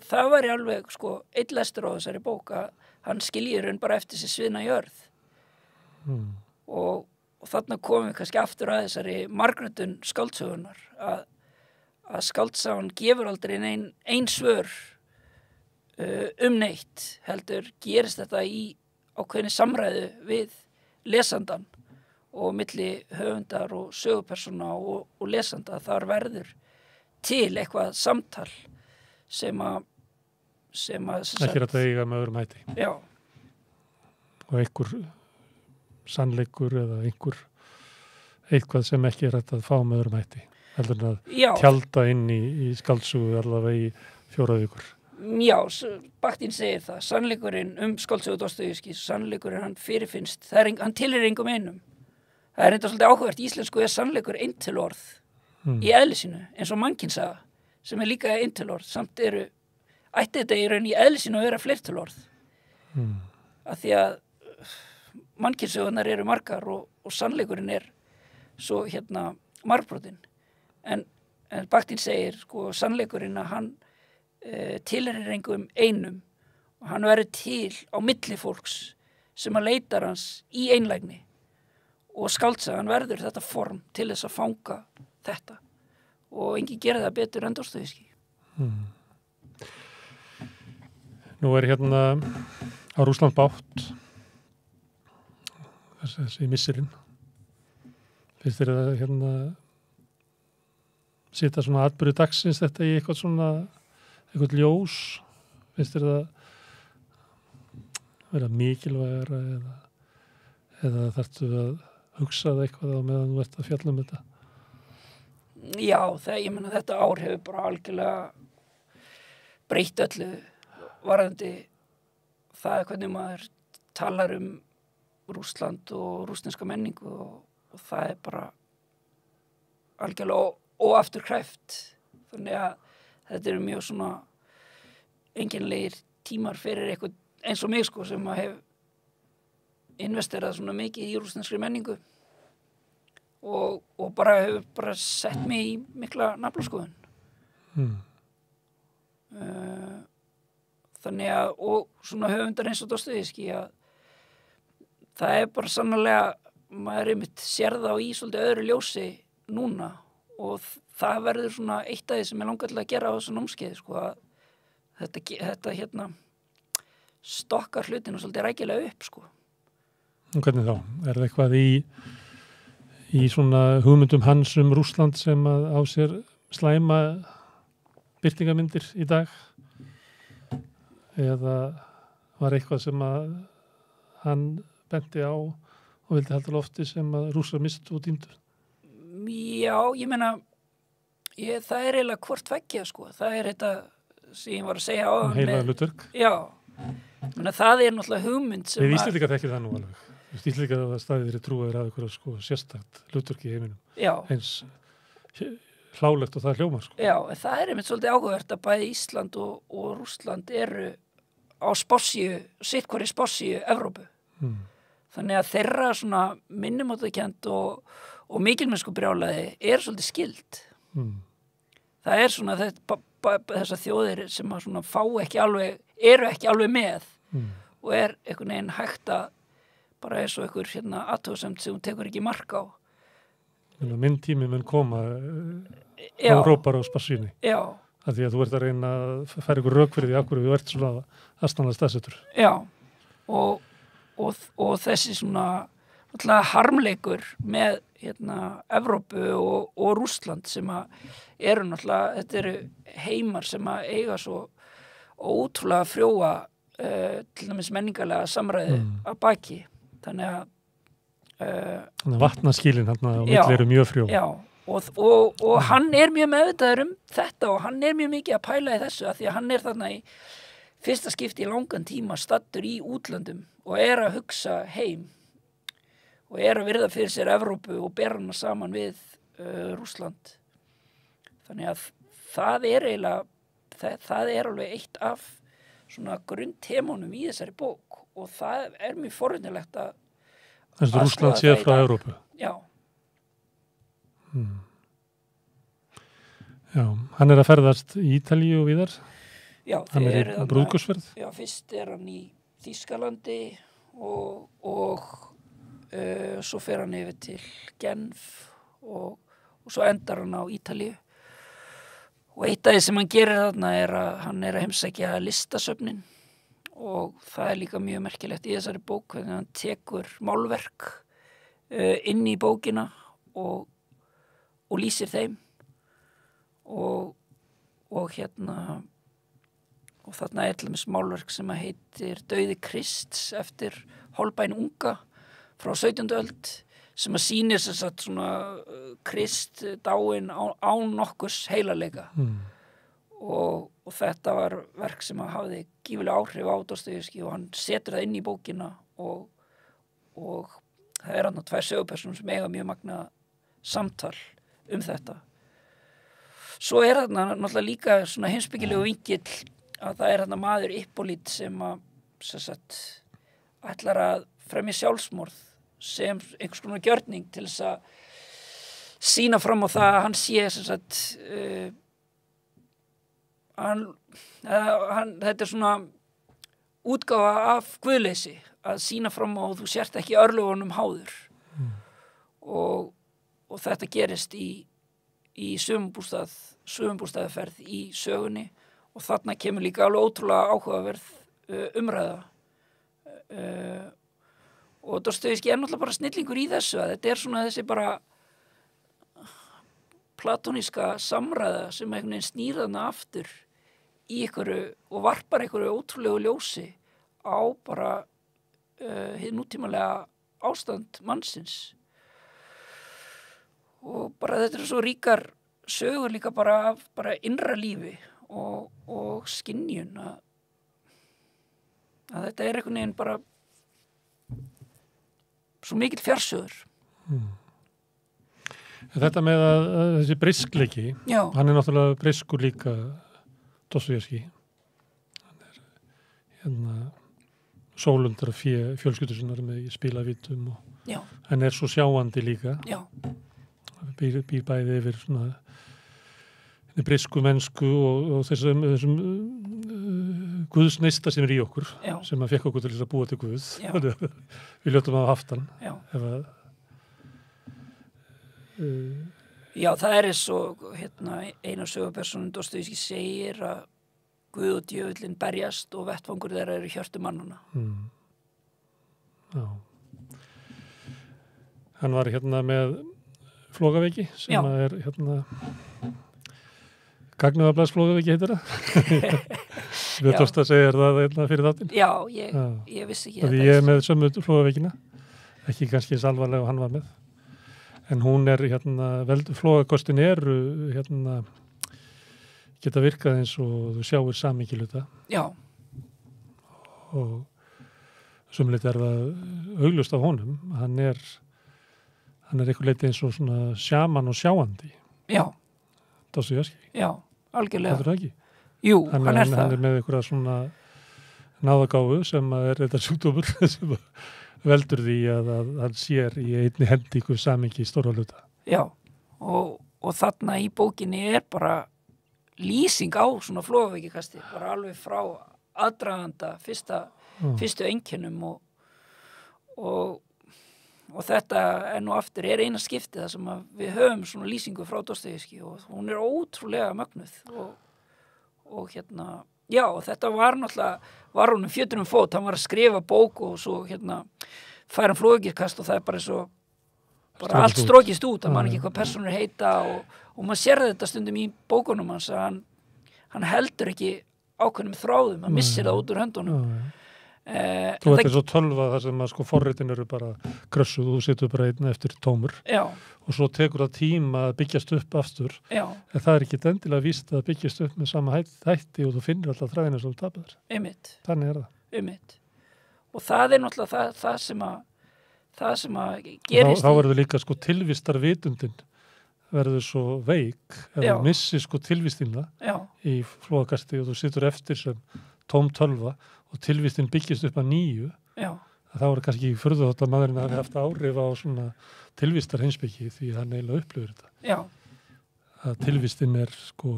það var alveg sko einn lestur á þessari bók að hann skiljir hann bara eftir sér sviðna jörð. Og þarna komum við kannski aftur að þessari margröntun skáldsögunar að skáldsagan gefur aldrei ein svör neitt, heldur gerist þetta í ákveðinni samræðu við lesandan og milli höfundar og sögupersona og lesanda. Þar verður til eitthvað samtal sem að ekki er að eiga með öðrum hætti. Já. Og einhver sannleikur eða eitthvað sem ekki er hægt að fá með öðrum hætti. Heldur en að tjalda inn í skáldsögu allavega í 4 vikur. Já, Bakhtin segir það. Sannleikurinn skáldsögu Dostojevskís, sannleikurinn hann fyrirfinnst. Hann tilheyrir engum einum. Það er enda svolítið áhugavert. Í íslensku er sannleikur eintilorð í eðli sínu, eins og mannkynssaga, sem er líka eintilorð. Samt ætti þetta í raun í eðli sínu að vera fleirtilorð. Af því að mannkynnssögunar eru margar og sannleikurinn er svo margbrotin. En Bakhtin segir sko sannleikurinn að hann tilheyrir engum einum og hann verður til á milli fólks sem að leitar hans í einlægni og skáldsagan verður þetta form til þess að fanga þetta og enginn gerir það betur en Dostojevskí. Nú er á Rússland bátt þessi missirinn. Finnst þér að sita svona atburði dagsins þetta í eitthvað ljós? Finnst þér það vera mikilvægara eða þarftu að hugsa það eitthvað á meðan þú ert að fjalla þetta? Já, ég meina þetta ár hefur bara algjörlega breytt öllu varðandi það hvernig maður talar Rússland og rússneska menningu og það er bara algjörlega óafturkræft. Þannig að þetta eru mjög svona einkennilegir tímar fyrir eitthvað eins og mig sko sem að hef investerað svona mikið í rússneskri menningu og bara hefur bara sett mig í mikla naflaskoðun. Þannig að og svona höfundar eins og Dostojevskí að það er bara sannarlega maður sér það í svolítið öðru ljósi núna og það verður svona eitt af því sem ég langar til að gera á þessu námskeiði sko að þetta stokkar hlutinu svolítið rækilega upp sko. Og hvernig þá? Er það eitthvað í svona hugmyndum hans Rússland sem að á sér slæma birtingamyndir í dag? Eða var eitthvað sem að hann benti á og vildi halda lofti sem að Rússar mistu og dýndu? Já, ég meina það er eiginlega hvort tveggja sko. Það er þetta sem ég var að segja á heilaga hlutverk. Já, menna, það er náttúrulega hugmynd sem við Íslendingar þekkjum það nú alveg. Við Íslendingar að staðið þeirri trúaðir að eitthvað sko sérstakt hlutverk í heiminum. Já. Eins hlálegt og það hljómar sko. Já, það er einmitt svolítið áhugavert að bæði Ísland og Rússland eru á sitt hvori spássíu Evrópu. Þannig að þeirra svona minnumáttakend og mikilmennsku brjálæði er svolítið skild. Það er svona þessar þjóðir sem að svona eru ekki alveg með og er einhvern veginn hægt að bara eins og einhver athugasemd sem hún tekur ekki mark á. Minn tími mun koma þá rópar á spassíunni. Já. Af því að þú ert að reyna að færa ykkur rök fyrir því akkur þú ert svona aðstæðanlega staðsettur. Já, og þessi svona harmleikur með Evrópu og Rússland sem að eru náttúrulega, þetta eru heimar sem að eiga svo ótrúlega frjóa til dæmis menningarlega samræði að baki. Þannig að vatnaskilin hérna á milli eru mjög frjó. Já, og hann mjög meðvitaður þetta og hann mjög mikið að pæla í þessu að því að hann þarna í fyrsta skipti í langan tíma staddur í útlöndum og að hugsa heim og að virða fyrir sér Evrópu og bera hana saman við Rússland. Þannig að það eiginlega, það alveg eitt af svona grunntemunum í þessari bók og það mjög forvitnilegt að Rússland sé frá Evrópu. Já. Já, hann að ferðast í Ítalíu og víðar. Já, hann í brúðkaupsferð. Já, fyrst hann í Þýskalandi og svo fer hann yfir til Genf og svo endar hann á Ítalíu. Og eitt af því sem hann gerir þarna að hann að heimsækja listasöfnin og það líka mjög merkilegt í þessari bók hvernig hann tekur málverk inn í bókina og lýsir þeim og þarna til dæmis málverk sem heitir Dauði Krists eftir Holbein unga frá 17. öld sem sýnir sem sagt svona Krist dáinn án nokkurs heilalega og þetta var verk sem hafði gífulega áhrif á Dostojevskí og hann setur það inn í bókina og það hann 2 sögupersónur sem eiga mjög magna samtal þetta. Svo þarna náttúrulega líka svona heimspekilegu vinkill að það þarna maður Ippolite sem sagt ætlar að fremja sjálfsmorð sem einhvers konar gjörning til þess að sýna fram á það að hann sé sem sagt þetta svona útgáfa af guðleysi að sýna fram á þú sért ekki örlögunum háður og þetta gerist í sumarbústaðaferð í sögunni og þarna kemur líka alveg ótrúlega áhugaverð umræða og Dostojevskí náttúrulega bara snillingur í þessu að þetta svona þessi bara platóníska samræða sem einhvern veginn snýr þarna aftur í einhverju og varpar einhverju ótrúlegu ljósi á bara hið nútímalega ástand mannsins og bara þetta svo ríkar sögur líka bara innra lífi og skynjun að þetta einhvern veginn bara svo mikill fjarsögur. Þetta með að þessi briskleiki, hann náttúrulega briskur líka Dostojevskí. Hann sólundar fjölskyldu sinnar með spilavítum og hann svo sjáandi líka. Já. Býr bæði yfir svona brisku mennsku og þessum guðsneista sem í okkur sem að fekk okkur til þess að búa til guð við ljótum að haft hann Já, það svo eina sögupersónum Dostojevskí segir að Guð og djöfullinn berjast og vettfangur þeirra hjörtu mannana Já Hann var með flogaveiki sem Gagnavablaðsflogaveiki heitir það. Við tókst að segja það fyrir þáttinn. Já, ég vissi ekki þetta. Ég með sömu flogaveikina, ekki kannski eins alvarlega og hann var með. En hún flogakostin geta virkað eins og þú sjáir samhengiluta. Já. Og sumleit það augljóst af honum. Hann eitthvað leiti eins og svona sjaman og sjáandi. Já. Dostojevskí. Já, algjörlega. Það ekki? Jú, hann það. Hann með eitthvað svona náðagáfu sem þetta sjúkdómur sem veldur því að hann sér í einni hendingu samhengi í stóra hluta. Já, og þarna í bókinni bara lýsing á svona flogaveikikasti, bara alveg frá aðdraganda fyrstu einkennum og þetta nú aftur eina skiptið þar sem við höfum svona lýsingu frá Dostojevskí og hún ótrúlega mögnuð og já, og þetta var náttúrulega honum fjötur fót, hann var að skrifa bók og svo fær hann flogakast og það bara svo bara allt strókist út, hann man ekki hvað persónur heita og maður sér þetta stundum í bókunum hans að hann heldur ekki ákveðnum þráðum, hann missir það út úr höndunum Þú ert eins og tölva þar sem að sko forritin eru bara krössuð og þú situr bara einn eftir tómur Já, og svo tekur það tíma að byggjast upp aftur já, en það er ekki endilega víst að byggjast upp með sama hætti og þú finnir alltaf þræðina sem þú tapar. einmitt, Þannig er það. einmitt. Og það er náttúrulega það sem að gerist. Þá verður líka sko tilvistarvitundin verður svo veik ef Já. þú missir sko tilvistina Já, í flóðakasti og þú situr eftir sem tóm tölva og tilvistin byggist upp að nýju já, þá er kannski ekki furðuþótt að maðurinn hafi haft áhrif á svona tilvistar heimspeki því hann eiginlega upplifir þetta. já, Að tilvistin er sko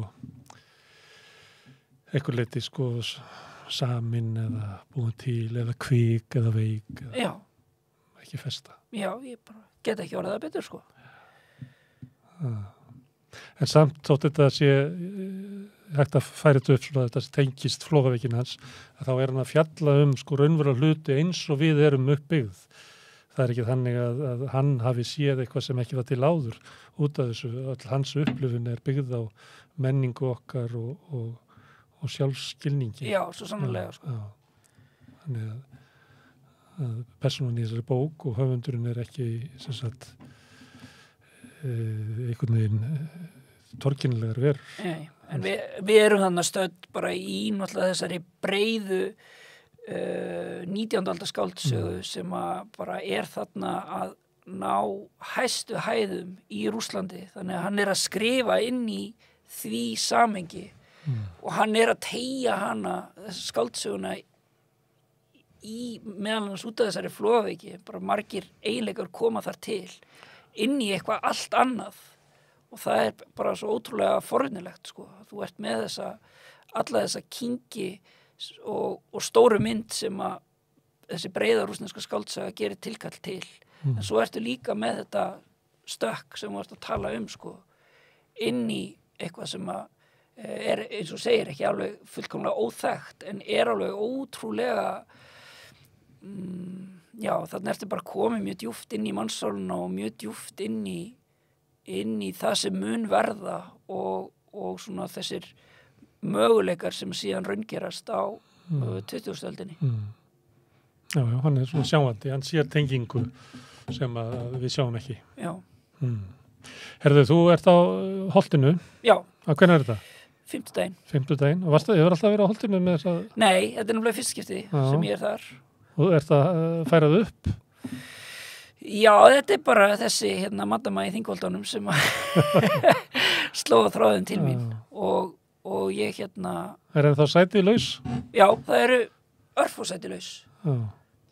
einhver leyti sko samin eða búin til eða kvik eða veik eða já, ekki festa. já, ég bara get ekki orðað það betur, sko. En samt þótt þetta sé hægt að færa þetta upp svona þetta tengist flóðaveikin hans að þá er hann að fjalla sko raunverulega hluti eins og við erum uppbyggð. Það er ekki þannig að hann hafi séð eitthvað sem ekki var til áður út af þessu. Öll hans upplifun er byggð á menningu okkar og sjálfsskilningi. Já, svo sannlega, sko. Já. Þannig að persónan í þessari bók og höfundurinn er ekki sem sagt einhvern veginn torkennilegar verur. Nei, en við erum þannig stödd bara í náttúrulega þessari breiðu 19. aldar skáldsögu sem að bara er þarna að ná hæstu hæðum í Rússlandi. Þannig að hann er að skrifa inn í því samengi og hann er að teygja hana, þessa skáldsöguna í meðal hans út af þessari flóðaveiki. Bara margir eiginleikar koma þar til inn í eitthvað allt annað og það er bara svo ótrúlega forvinnilegt, sko. Þú ert með alla þessa kingi og stóru mynd sem að þessi breiða rússneska skáldsaga gerir tilkall til. En svo ertu líka með þetta stökk sem þú ert að tala sko, inn í eitthvað sem að er, eins og segir, ekki alveg fullkomlega óþekkt, en er alveg ótrúlega já, þannig ertu bara komið mjög djúpt inn í mannssáluna og mjög djúpt inn í það sem mun verða og svona þessir möguleikar sem síðan raungerast á 20. öldinni. Já, hann er svona sjáandi, hann sér tengingu sem að við sjáum ekki. Já. Herðu, þú ert á Holtinu. Já. Hvenær er þetta? Fimmtudaginn. Og hefur alltaf verið á Holtinu með þess að... Nei, þetta er náttúrulega fyrst skipti sem ég er þar. Og ert að færa það upp? Já, þetta er bara þessi maddama í Þingvaldunum sem slóða þráðin til mín og ég Er það sæti laus? Já, það eru örfá sæti laus. Já.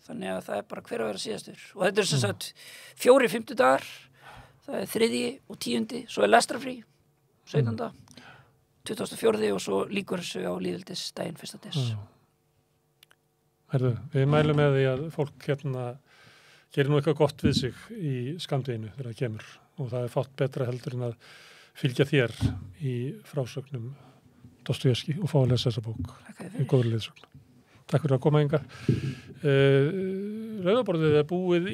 Þannig að það er bara hver að vera síðastur. Og þetta er sem sagt 4 fimmtudagar, það er 3. og 10. Svo er lestrarfrí, 17. 24. og svo líkur þessu á lýðveldisdaginn 1. des. Herðu, við mælum með því að fólk gerir nú eitthvað gott við sig í skammdeginu þegar það kemur og það er fátt betra heldur en að fylgja þér í frásögnum Dostojevskí og fá að lesa þessa bók í góður leiðsögn. Takk fyrir að koma hingað. Rauðaborðið er búið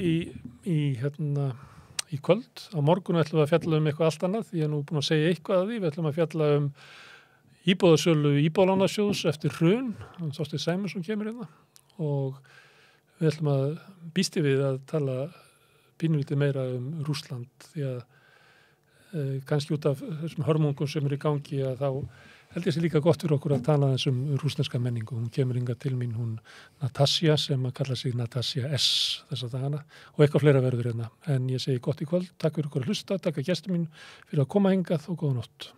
í kvöld. Á morgun ætlum við að fjalla eitthvað allt annað. Ég er nú búin að segja eitthvað að því. Við ætlum að fjalla íbúðasölu Íbúðalánasjóðs eftir hrun. Þorsteinn Sæmundsson kemur hérna og við ætlum að býsti við að tala pínulítið meira Rússland því að kannski út af þessum hörmungum sem eru í gangi að þá held ég sé líka gott fyrir okkur að tala rússneska menningu. Hún kemur hingað til mín, hún Natasja sem að kalla sig Natasja S þessa dagana og eitthvað fleira verður hérna. En ég segi gott í kvöld, takk fyrir okkur að hlusta, takk að gestur mín fyrir að koma hingað og góða nótt.